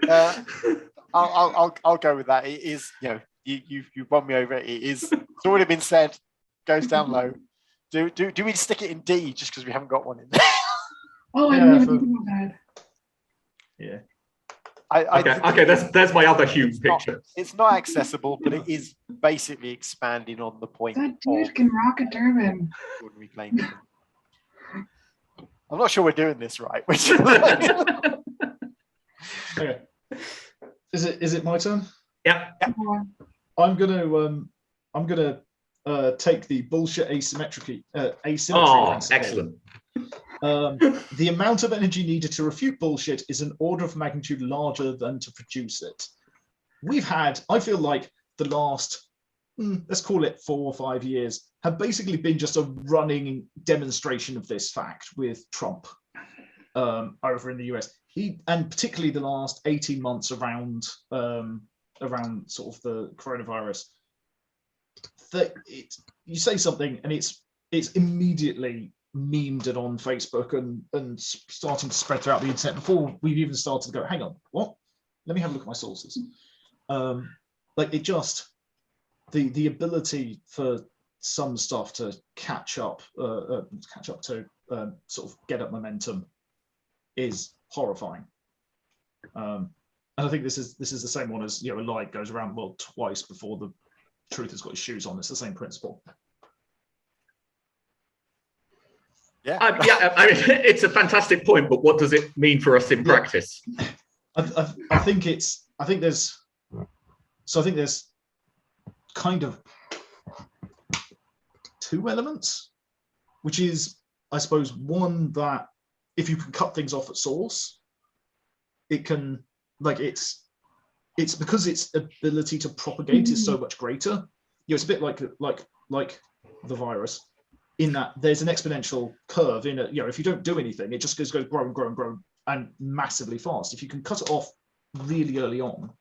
I'll go with that. It is, you know, you won me over. It's already been said. Goes down low. Do we stick it in D just because we haven't got one in there? Oh, I Yeah, didn't even think about that. Yeah. Okay, there's my other Hume picture. It's not accessible, but it is basically expanding on the point. That dude can rock a turbine. Ordinary claims. I'm not sure we're doing this right. Which Okay. Is it my turn? Yeah. I'm gonna take the bullshit asymmetry. Oh, excellent. The amount of energy needed to refute bullshit is an order of magnitude larger than to produce it. I feel like the last, let's call it 4 or 5 years, have basically been just a running demonstration of this fact with Trump over in the US. And particularly the last 18 months around sort of the coronavirus. You say something and it's immediately memed it on Facebook and starting to spread throughout the internet before we've even started to go, hang on, what? Let me have a look at my sources. Like it just, the ability for some stuff to catch up to sort of get up momentum is horrifying. And I think this is the same one as, you know, a lie goes around the world twice before the truth has got his shoes on. It's the same principle. yeah. I mean, it's a fantastic point, but what does it mean for us in practice? I think there's kind of 2 elements, which is, I suppose, one, that if you can cut things off at source, it can, like, it's because its ability to propagate is so much greater. You know, it's a bit like the virus, in that there's an exponential curve in it. You know, if you don't do anything, it just goes grow and massively fast. If you can cut it off really early on,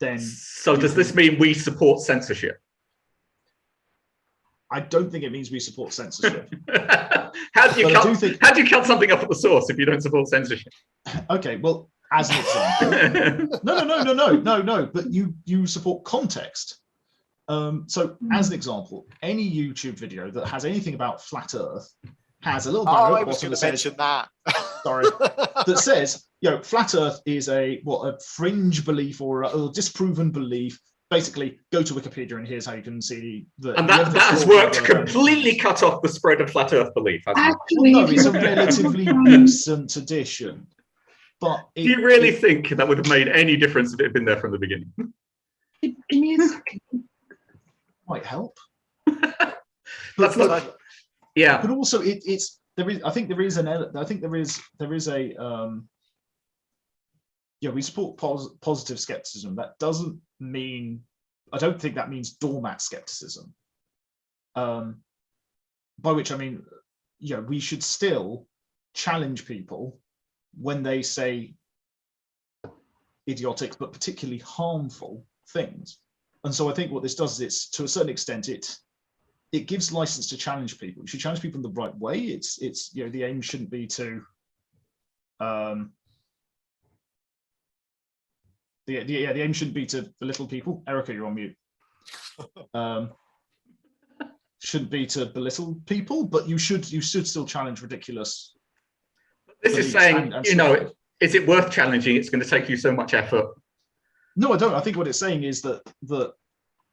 then. So does this mean we support censorship? I don't think it means we support censorship. How do you cut something off at the source if you don't support censorship? Okay, well, as an example, no. But you support context. So, as an example, any YouTube video that has anything about flat Earth has a little banner at the bottom that says that. Sorry, that says, you know, flat Earth is a fringe belief or a disproven belief. Basically, go to Wikipedia and here's how you can see that. And that has worked to completely cut off the spread of flat Earth belief. Actually, no, it's a relatively recent addition. But do you really think that would have made any difference if it had been there from the beginning? give me a second. Might help. That's not. Yeah. But also, I think there is a we support positive skepticism. That doesn't mean, I don't think that means doormat skepticism. By which I mean, we should still challenge people when they say idiotic but particularly harmful things. And so I think what this does is, it's, to a certain extent, it gives license to challenge people. You should challenge people in the right way. It's the aim shouldn't be to the aim shouldn't be to belittle people. Erica, you're on mute. Shouldn't be to belittle people, but you should still challenge ridiculous. This is saying, is it worth challenging? It's going to take you so much effort. No, I don't. I think what it's saying is that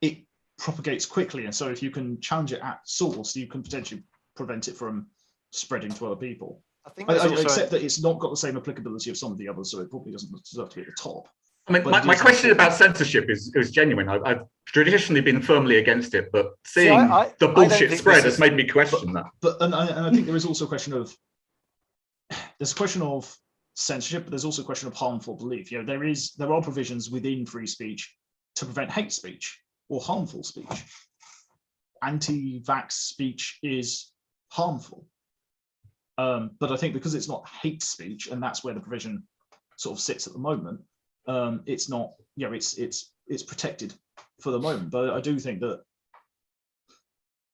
it propagates quickly, and so if you can challenge it at source, you can potentially prevent it from spreading to other people. I accept that it's not got the same applicability of some of the others, so it probably doesn't deserve to be at the top. I mean, my question about censorship is genuine. I've traditionally been firmly against it, but seeing the bullshit spread has made me question that. But I think there is also a question of censorship, but there's also a question of harmful belief. There are provisions within free speech to prevent hate speech or harmful speech. Anti-vax speech is harmful, but I think because it's not hate speech, and that's where the provision sort of sits at the moment, it's not, you know, it's protected for the moment. But I do think that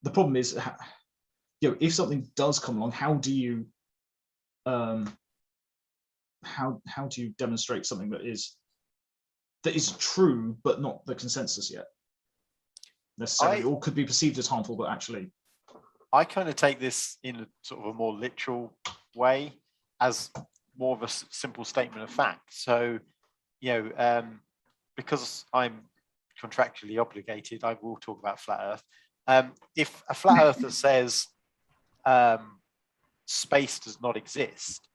the problem is, you know, if something does come along, how do you demonstrate something that is true but not the consensus yet necessarily, or could be perceived as harmful but actually? I kind of take this in a sort of a more literal way, as more of a simple statement of fact. So, you know, because I'm contractually obligated, I will talk about flat Earth. If a flat earther says space does not exist,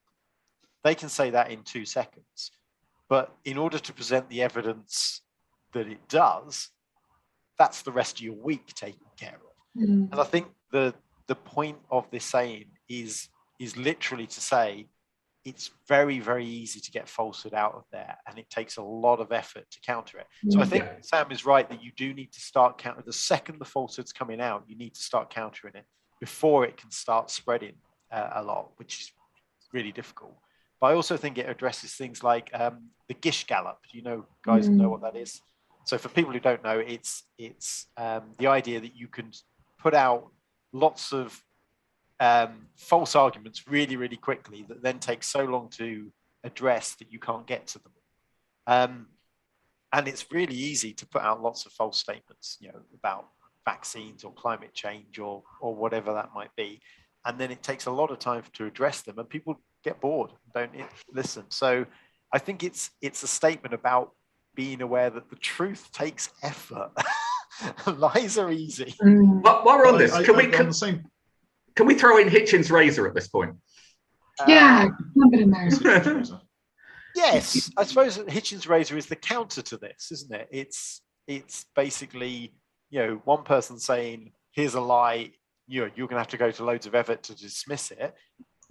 they can say that in 2 seconds. But in order to present the evidence that it does, that's the rest of your week taken care of. And I think the point of this saying is literally to say it's very, very easy to get falsehood out of there, and it takes a lot of effort to counter it. So I think Sam is right that you do need to start countering. The second the falsehood's coming out, you need to start countering it before it can start spreading a lot, which is really difficult. But I also think it addresses things like the Gish Gallop. Do you know, guys, know what that is? So for people who don't know, it's the idea that you can put out lots of false arguments really, really quickly that then take so long to address that you can't get to them. And it's really easy to put out lots of false statements, you know, about vaccines or climate change or whatever that might be. And then it takes a lot of time to address them, and people get bored, don't listen. So I think it's a statement about being aware that the truth takes effort. Lies are easy. While we're on this, can we throw in Hitchens' razor at this point? Yeah, lump it in there. Yes, I suppose Hitchens' razor is the counter to this, isn't it? It's basically, you know, one person saying, here's a lie, you're going to have to go to loads of effort to dismiss it.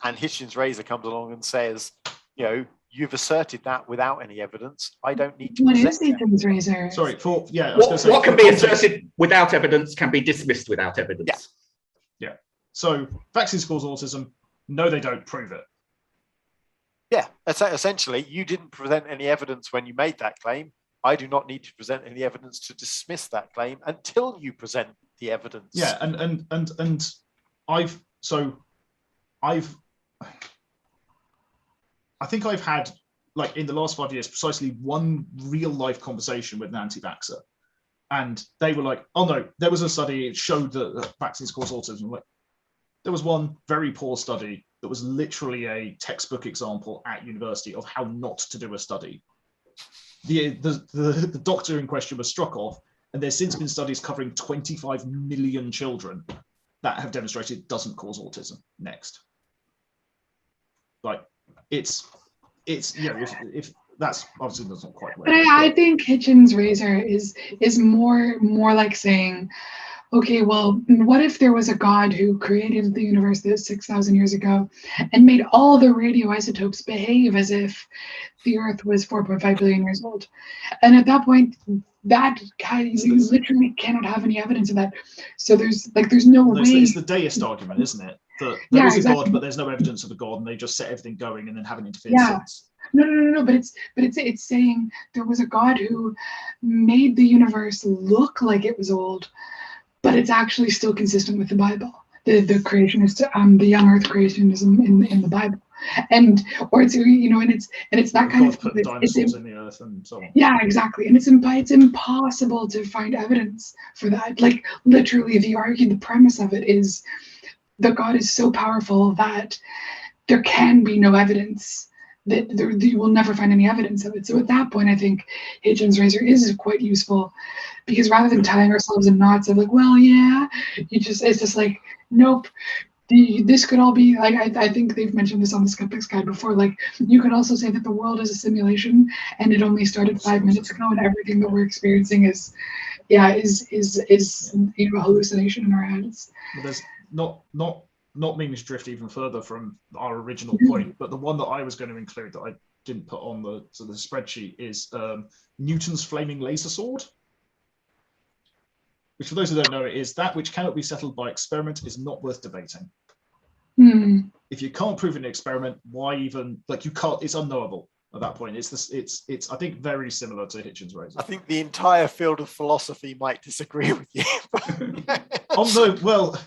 And Hitchens' razor comes along and says, you know, you've asserted that without any evidence. I don't need to. What is Hitchens' razor? Sorry, what can be asserted without evidence can be dismissed without evidence. Yeah. So vaccines cause autism. No, they don't. Prove it. Yeah, essentially, you didn't present any evidence when you made that claim. I do not need to present any evidence to dismiss that claim until you present the evidence. Yeah, and I think I've had, like, in the last 5 years, precisely one real life conversation with an anti-vaxxer, and they were like, "Oh no, there was a study, it showed that vaccines cause autism." I'm like, there was one very poor study that was literally a textbook example at university of how not to do a study. The doctor in question was struck off, and there's since been studies covering 25 million children that have demonstrated it doesn't cause autism. Next. Like, it's you know, if that's obviously that's not quite right. But I think Hitchens' razor is more like saying, okay, well, what if there was a God who created the universe 6,000 years ago and made all the radioisotopes behave as if the Earth was 4.5 billion years old? And at that point, that you literally cannot have any evidence of that. So there's no way. It's the deist argument, isn't it? That there is a God, but there's no evidence of a God, and they just set everything going and then haven't interfered since. No. But it's saying there was a God who made the universe look like it was old, but it's actually still consistent with the Bible, the creationist, the young Earth creationism in the Bible, and it's that kind of put the dinosaurs in the Earth and so on. Yeah, exactly, and it's impossible to find evidence for that. Like, literally, the premise of it is that God is so powerful that there can be no evidence. That you will never find any evidence of it. So at that point, I think Hitchens' razor is quite useful, because rather than tying ourselves in knots of like, well, yeah, it's just like, nope, this could all be like, I think they've mentioned this on the Skeptics Guide before. Like, you could also say that the world is a simulation and it only started 5 minutes ago, and everything that we're experiencing is a hallucination in our heads. But there's not meaning to drift even further from our original point, but the one that I was going to include that I didn't put on the spreadsheet is Newton's flaming laser sword, which, for those who don't know, is that which cannot be settled by experiment is not worth debating. If you can't prove an experiment, why even, like, you can't, it's unknowable. at that point. It's I think very similar to Hitchens' razor. I think the entire field of philosophy might disagree with you. Well,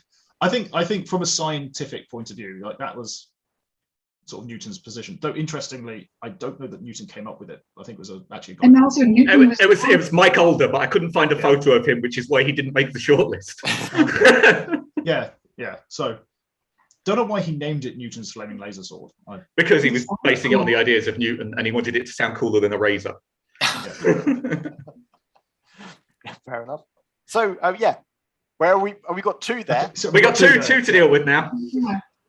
I think from a scientific point of view, like that was sort of Newton's position. Though interestingly, I don't know that Newton came up with it. I think it was actually. And also Newton it was Mike Older, but I couldn't find a photo of him, which is why he didn't make the shortlist. Yeah. So, don't know why he named it Newton's flaming laser sword. Because he was basing it on the ideas of Newton, and he wanted it to sound cooler than a razor. Fair enough. So, where are we? Have we got two there? So we got two to deal with now.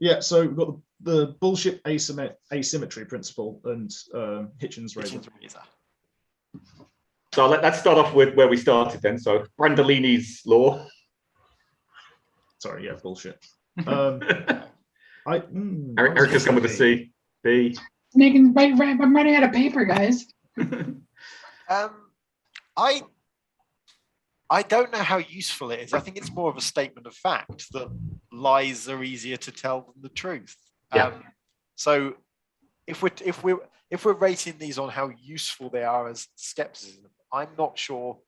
Yeah. So we've got the bullshit asymmetry principle and Hitchens' razor. So let's start off with where we started then. So Brandolini's law. Sorry, yeah, bullshit. Erica's come with a C. B. I'm running out of paper, guys. I don't know how useful it is. I think it's more of a statement of fact that lies are easier to tell than the truth. Yeah. So if we're rating these on how useful they are as skepticism, I'm not sure.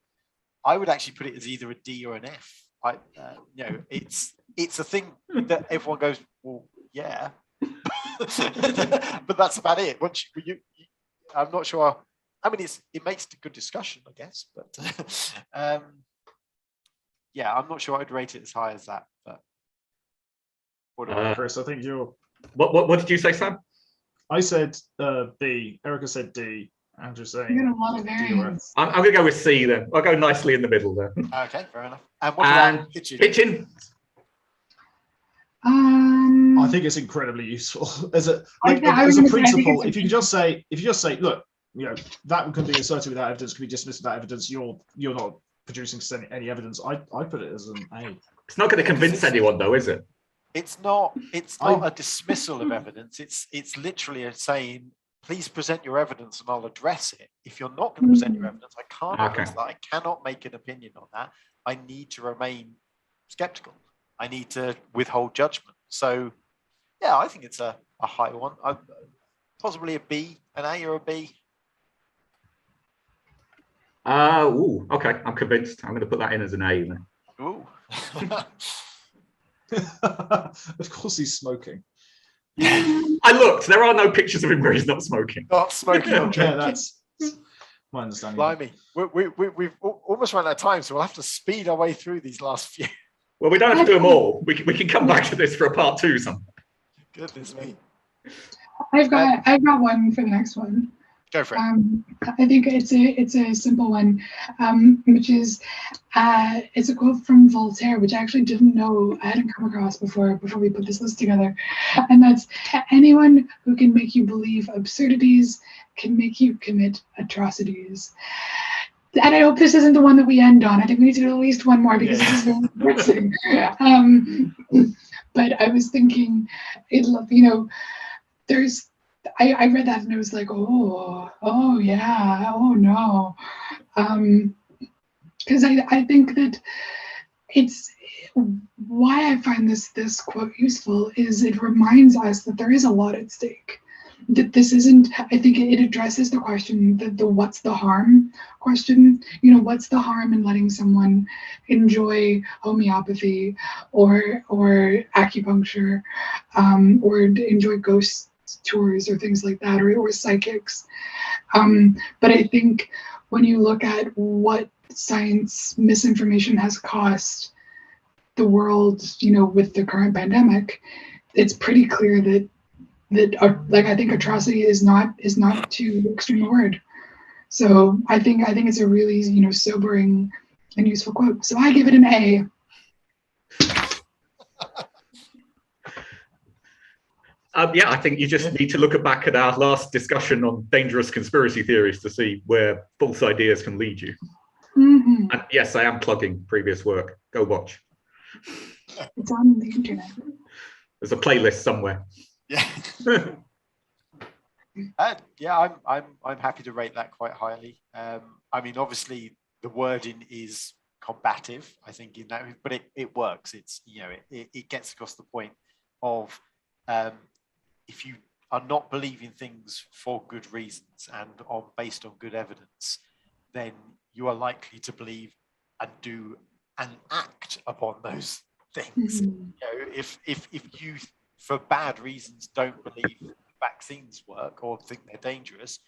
I would actually put it as either a D or an F. It's a thing that everyone goes, well, yeah, but that's about it. Once I'm not sure. I mean, it makes a good discussion, I guess, but I'm not sure I'd rate it as high as that. But what about Chris? I think you're. What did you say, Sam? I said B. Erica said D. Andrew saying. You got a lot of variance. I'm going to go with C then. I'll go nicely in the middle there. Okay, fair enough. And what about Hitchin? I think it's incredibly useful as a principle. If you just say, look, that can be asserted without evidence, can be dismissed without evidence. You're not producing any evidence. I put it as an A. It's not going to convince anyone, though, is it? It's not a dismissal of evidence. It's literally a saying, please present your evidence and I'll address it. If you're not going to present your evidence, I can't address that. I cannot make an opinion on that. I need to remain skeptical. I need to withhold judgment. So, yeah, I think it's a high one. Possibly a B, an A or a B. Okay. I'm convinced. I'm going to put that in as an A then. Ooh. Of course he's smoking. I looked. There are no pictures of him where he's not smoking. Not smoking. Yeah, that's my understanding. Blimey. We've almost run out of time, so we'll have to speed our way through these last few. Well, we don't have to do them all. We can come back to this for a part 2 sometime. Goodness me. I've got one for the next one. Go for it. I think it's a simple one, which is it's a quote from Voltaire, which I actually didn't know, I hadn't come across before we put this list together, and that's, anyone who can make you believe absurdities can make you commit atrocities. And I hope this isn't the one that we end on. I think we need to do at least one more because this is very interesting. But I was thinking, there's. I read that and I was like, oh yeah, oh no, because I think that it's why I find this quote useful is it reminds us that there is a lot at stake. That this isn't. I think it addresses the question, the what's the harm question. What's the harm in letting someone enjoy homeopathy or acupuncture, or enjoy ghost tours or things like that, or psychics. But I think when you look at what science misinformation has cost the world, with the current pandemic, it's pretty clear that I think atrocity is not too extreme a word. So I think it's a really sobering and useful quote. So I give it an A. I think you just need to look back at our last discussion on dangerous conspiracy theories to see where false ideas can lead you. Mm-hmm. And yes, I am plugging previous work. Go watch. It's on the internet. There's a playlist somewhere. Yeah. I'm happy to rate that quite highly. I mean, obviously the wording is combative, I think, in that, but it works. It's it gets across the point of are not believing things for good reasons and are based on good evidence, then you are likely to believe and do and act upon those things. Mhm. If you, for bad reasons, don't believe vaccines work or think they're dangerous,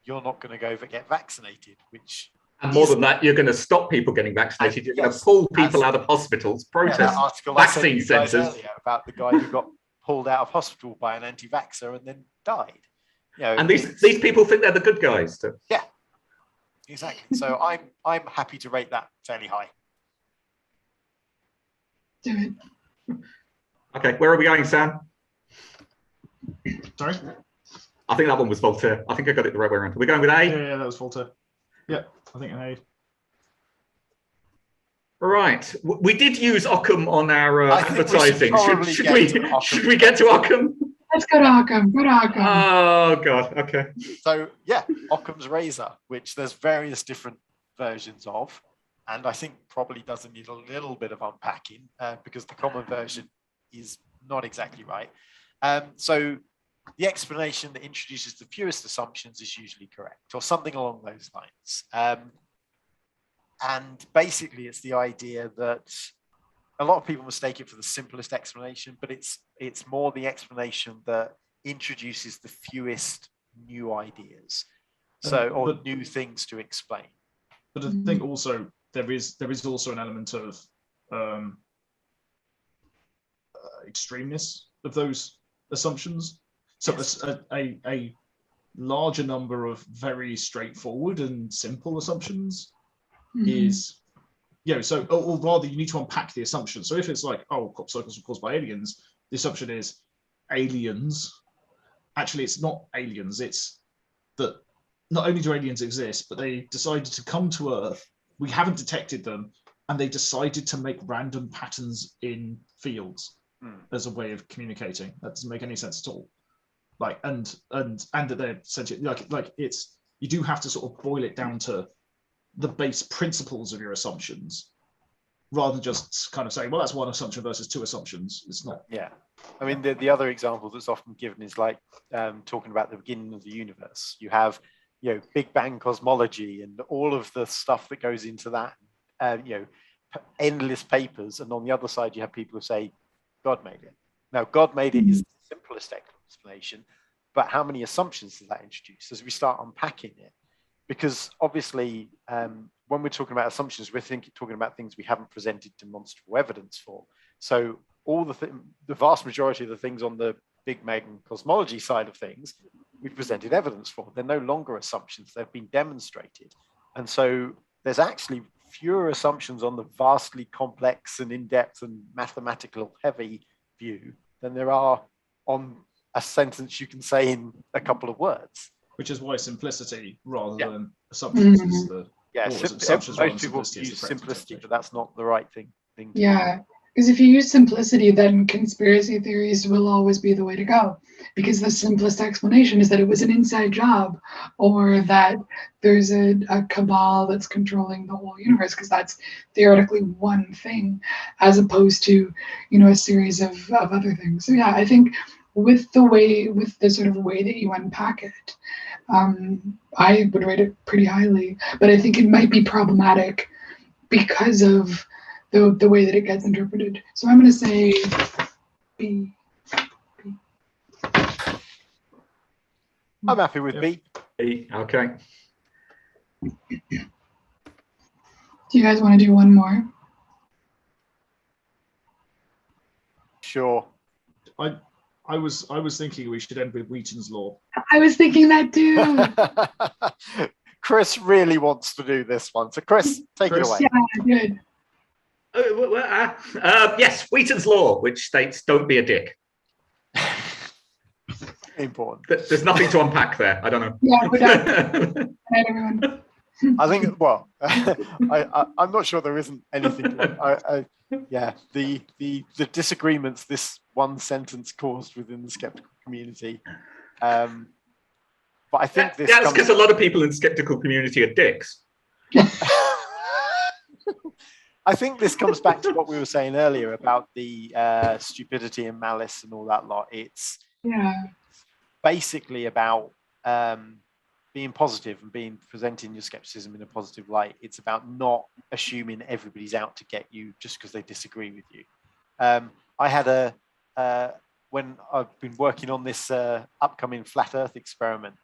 you're not going to go get vaccinated, which. And more than that, you're going to stop people getting vaccinated. You're going to pull people out of hospitals, protest that article vaccine I sent centres. earlier about the guy who got pulled out of hospital by an anti-vaxxer and then died. And these people think they're the good guys. Too. Yeah, exactly. So I'm happy to rate that fairly high. Do it. Okay, where are we going, Sam? Sorry? I think that one was Voltaire. I think I got it the right way around. Are we going with A? Yeah, that was Voltaire. Yeah, I think A. Right. We did use Occam on our advertising. Should we get to Occam? Let's go to Occam. Go to Occam. Oh, God. Okay. So, yeah, Occam's razor, which there's various different versions of, and I think probably doesn't need a little bit of unpacking because the common version is not exactly right. So the explanation that introduces the fewest assumptions is usually correct, or something along those lines. And basically, it's the idea that a lot of people mistake it for the simplest explanation, but it's more the explanation that introduces the fewest new ideas, or new things to explain. But I think also there is also an element of extremeness of those assumptions. So yes. a larger number of very straightforward and simple assumptions is, so, or rather you need to unpack the assumption. So if it's like, oh, crop circles were caused by aliens, the assumption is aliens. Actually, it's not aliens. It's that not only do aliens exist, but they decided to come to Earth. We haven't detected them, and they decided to make random patterns in fields as a way of communicating. That doesn't make any sense at all. Like, and that they're essentially like it's, you do have to sort of boil it down to the base principles of your assumptions, rather than just kind of saying, well, that's one assumption versus two assumptions. It's not. Yeah. I mean, the other example that's often given is like talking about the beginning of the universe. You have, Big Bang cosmology and all of the stuff that goes into that, endless papers. And on the other side, you have people who say, God made it. Now, God made it is the simplest explanation, but how many assumptions does that introduce as we start unpacking it? Because obviously, when we're talking about assumptions, we're talking about things we haven't presented demonstrable evidence for. So all the vast majority of the things on the Big Bang cosmology side of things, we've presented evidence for. They're no longer assumptions, they've been demonstrated. And so there's actually fewer assumptions on the vastly complex and in-depth and mathematical heavy view than there are on a sentence you can say in a couple of words. Which is why simplicity rather than assumptions is the... Most people use simplicity, but that's not the right thing to do. Yeah, because if you use simplicity, then conspiracy theories will always be the way to go. Because the simplest explanation is that it was an inside job, or that there's a cabal that's controlling the whole universe, because that's theoretically one thing, as opposed to, a series of other things. So yeah, I think with the sort of way that you unpack it, I would rate it pretty highly, but I think it might be problematic because of the way that it gets interpreted. So I'm going to say B. I'm happy with B. B. Okay. Do you guys want to do one more? Sure. I was thinking we should end with Wheaton's Law. I was thinking that too. Chris really wants to do this one. So Chris, take it away. Yeah, good. Yes, Wheaton's Law, which states don't be a dick. Important. There's nothing to unpack there. I don't know. Yeah, we're done. Good night, everyone. I think, well, I'm not sure there isn't anything. The disagreements this one sentence caused within the skeptical community. But I think this. That's because a lot of people in the skeptical community are dicks. I think this comes back to what we were saying earlier about the stupidity and malice and all that lot. basically about being positive and presenting your skepticism in a positive light. It's about not assuming everybody's out to get you just because they disagree with you. I had when I've been working on this upcoming flat Earth experiment,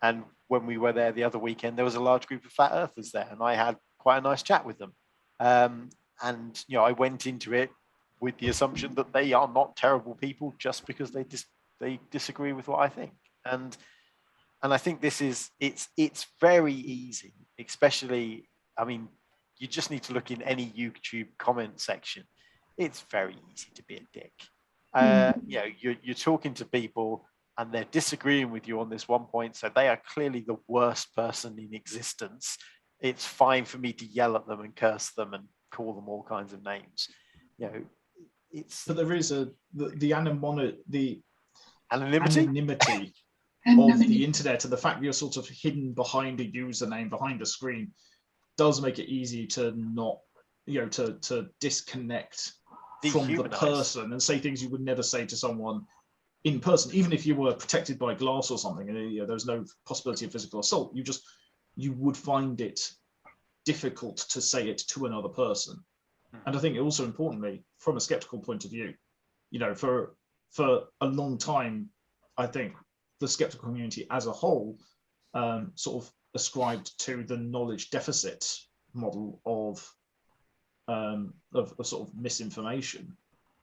and when we were there the other weekend, there was a large group of flat Earthers there, and I had quite a nice chat with them. And I went into it with the assumption that they are not terrible people just because they disagree with what I think. And I think it's very easy, especially, I mean, you just need to look in any YouTube comment section. It's very easy to be a dick. You're talking to people and they're disagreeing with you on this one point, so they are clearly the worst person in existence. It's fine for me to yell at them and curse them and call them all kinds of names. But there is the anonymity of the internet, and the fact that you're sort of hidden behind a username, behind a screen, does make it easy to not, to disconnect from the person and say things you would never say to someone in person, even if you were protected by glass or something, and there's no possibility of physical assault. You would find it difficult to say it to another person. And I think also importantly, from a skeptical point of view, for a long time, I think the skeptical community as a whole sort of ascribed to the knowledge deficit model of sort of misinformation,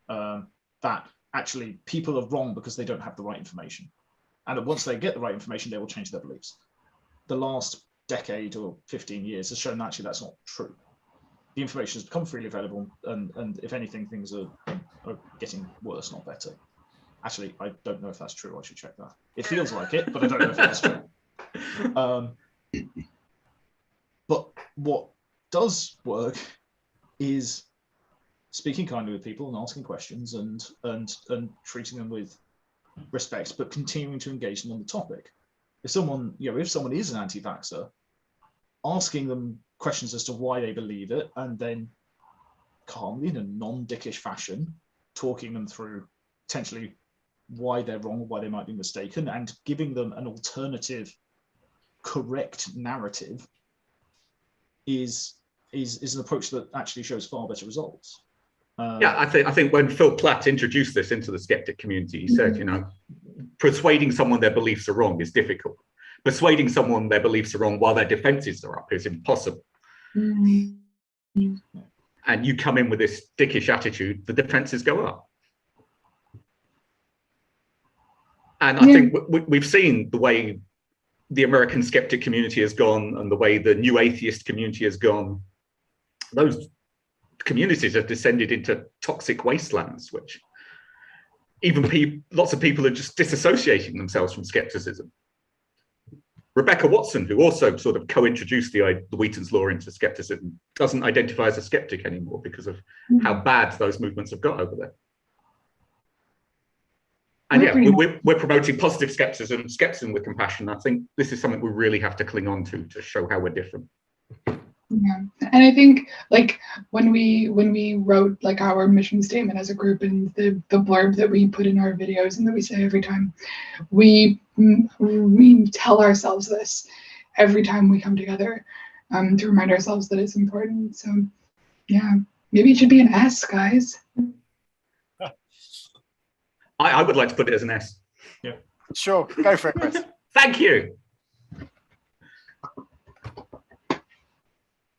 that actually people are wrong because they don't have the right information, and that once they get the right information, they will change their beliefs. The last decade or 15 years has shown actually that's not true. The information has become freely available, and if anything, things are getting worse, not better. Actually, I don't know if that's true. I should check that. It feels like it, but I don't know if that's true. But what does work is speaking kindly with people and asking questions and treating them with respect, but continuing to engage them on the topic. If someone is an anti-vaxxer, asking them questions as to why they believe it, and then calmly, in a non-dickish fashion, talking them through potentially why they're wrong, why they might be mistaken, and giving them an alternative, correct narrative is an approach that actually shows far better results. I think when Phil Platt introduced this into the skeptic community, he said, persuading someone their beliefs are wrong is difficult. Persuading someone their beliefs are wrong while their defenses are up is impossible. And you come in with this dickish attitude, the defenses go up. And I think we've seen the way the American skeptic community has gone and the way the new atheist community has gone. Those communities have descended into toxic wastelands, which even lots of people are just disassociating themselves from skepticism. Rebecca Watson, who also sort of co-introduced the Wheaton's Law into skepticism, doesn't identify as a skeptic anymore because of how bad those movements have got over there. And we're promoting positive skepticism with compassion. I think this is something we really have to cling on to show how we're different. Yeah, and I think like when we wrote like our mission statement as a group and the blurb that we put in our videos and that we say every time, we tell ourselves this every time we come together to remind ourselves that it's important. So yeah, maybe it should be an S, guys. I would like to put it as an S. Yeah, sure, go for it, Chris. Thank you.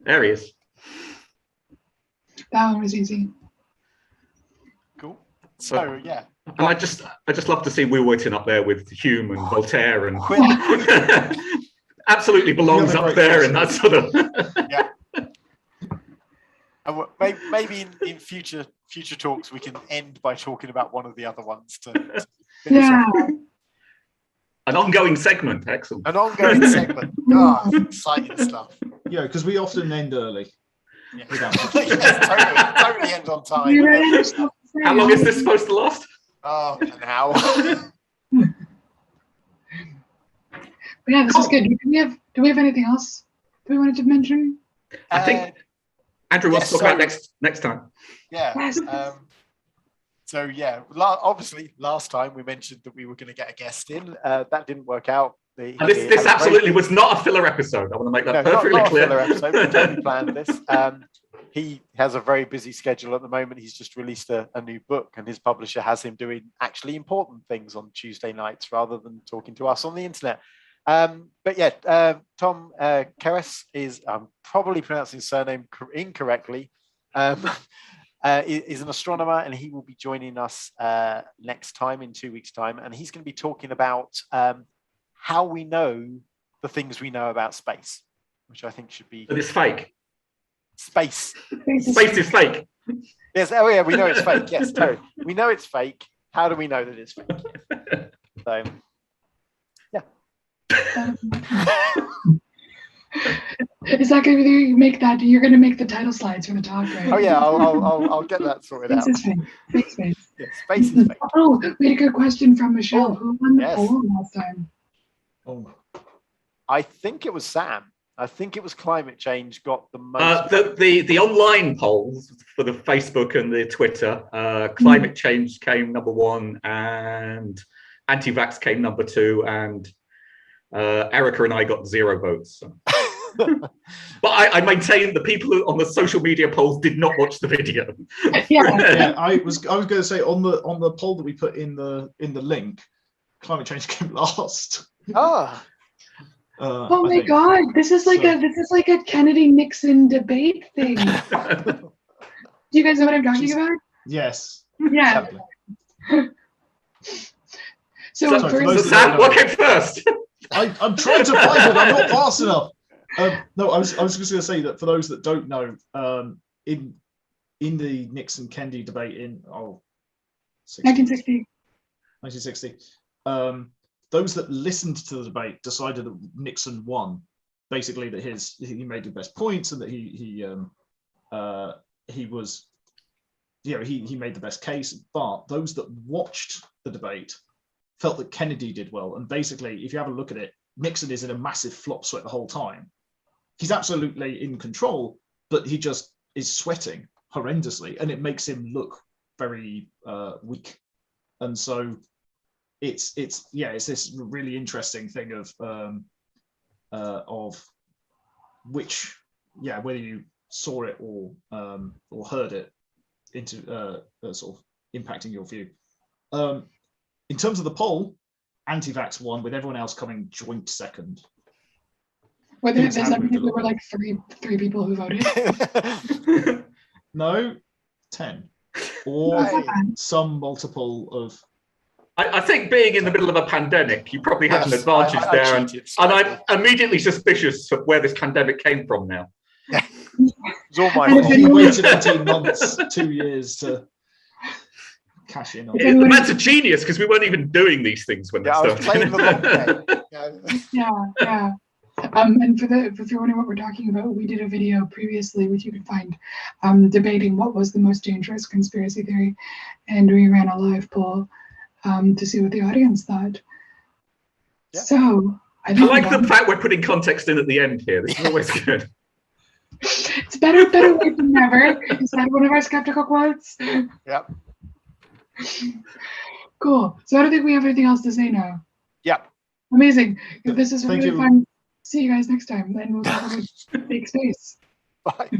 There he is. That one was easy. Cool. So yeah. And I just love to see Will Wheaton up there with Hume and Voltaire and absolutely belongs up there in that sort of yeah. And maybe in future talks we can end by talking about one of the other ones to finish off. An ongoing segment, excellent. An ongoing segment. God, exciting stuff. Yeah, because we often end early. Yeah. Yes, totally end on time. How long is this supposed to last? Oh, an hour. Yeah, this is good. Do we have anything else we wanted to mention? I think Andrew wants to talk about next time. Yeah. Yes. So yeah, obviously last time we mentioned that we were going to get a guest in. That didn't work out. And this absolutely was not a filler episode. I want to make that perfectly not clear. A filler episode. We totally planned this. He has a very busy schedule at the moment. He's just released a new book, and his publisher has him doing actually important things on Tuesday nights rather than talking to us on the internet. But yeah, Tom Keres is, I'm probably pronouncing his surname incorrectly, is an astronomer, and he will be joining us next time in 2 weeks' time. And he's going to be talking about how we know the things we know about space, which I think should be... But it's fake. Space. Space is fake. Yes. Oh yeah, we know it's fake. Yes, totally. We know it's fake. How do we know that it's fake? So, yeah. Is that going to be you make that? You're going to make the title slides for the talk, right? Oh yeah, I'll get that sorted out. Space is fake. Fake space. Yeah, space is fake. Oh, we had a good question from Michelle. Who won the poll last time? Oh, I think it was Sam. I think it was climate change got the most. The online polls for the Facebook and the Twitter, climate change came number 1, and anti-vax came number 2, and Erica and I got 0 votes. So. But I maintain the people who, on the social media polls did not watch the video. Yeah, I was going to say on the poll that we put in the link, climate change came last. Ah. Oh my God! This is like a Kennedy Nixon debate thing. Do you guys know what I'm talking about? Yes. Yeah. So Sam, what came first? I'm trying to find it. I'm not fast enough. No, I was just going to say that for those that don't know, in the Nixon Kennedy debate in 1960. Those that listened to the debate decided that Nixon won. Basically, that he made the best points and that he was, he made the best case. But those that watched the debate felt that Kennedy did well. And basically, if you have a look at it, Nixon is in a massive flop sweat the whole time. He's absolutely in control, but he just is sweating horrendously, and it makes him look very weak. And so it's this really interesting thing of which, whether you saw it or heard it into sort of impacting your view. In terms of the poll, anti-vax won, with everyone else coming joint second. Were there were like three people who voted? No, 10. Or some multiple of... I think being in the middle of a pandemic, you probably had an advantage there. And I'm immediately suspicious of where this pandemic came from now. It's all my fault. You waited 18 months, 2 years to cash in on it. The man's a genius, because we weren't even doing these things when they started. Yeah. And if you're wondering what we're talking about, we did a video previously, which you can find, debating what was the most dangerous conspiracy theory, and we ran a live poll to see what the audience thought. Yeah. So I like the fact we're putting context in at the end here. This is always good. It's better late than never. Is that one of our skeptical quotes? Yep. Cool. So I don't think we have anything else to say now. Yep. Amazing. This is Thank really you. fun. See you guys next time. Then we'll talk about big space. Bye.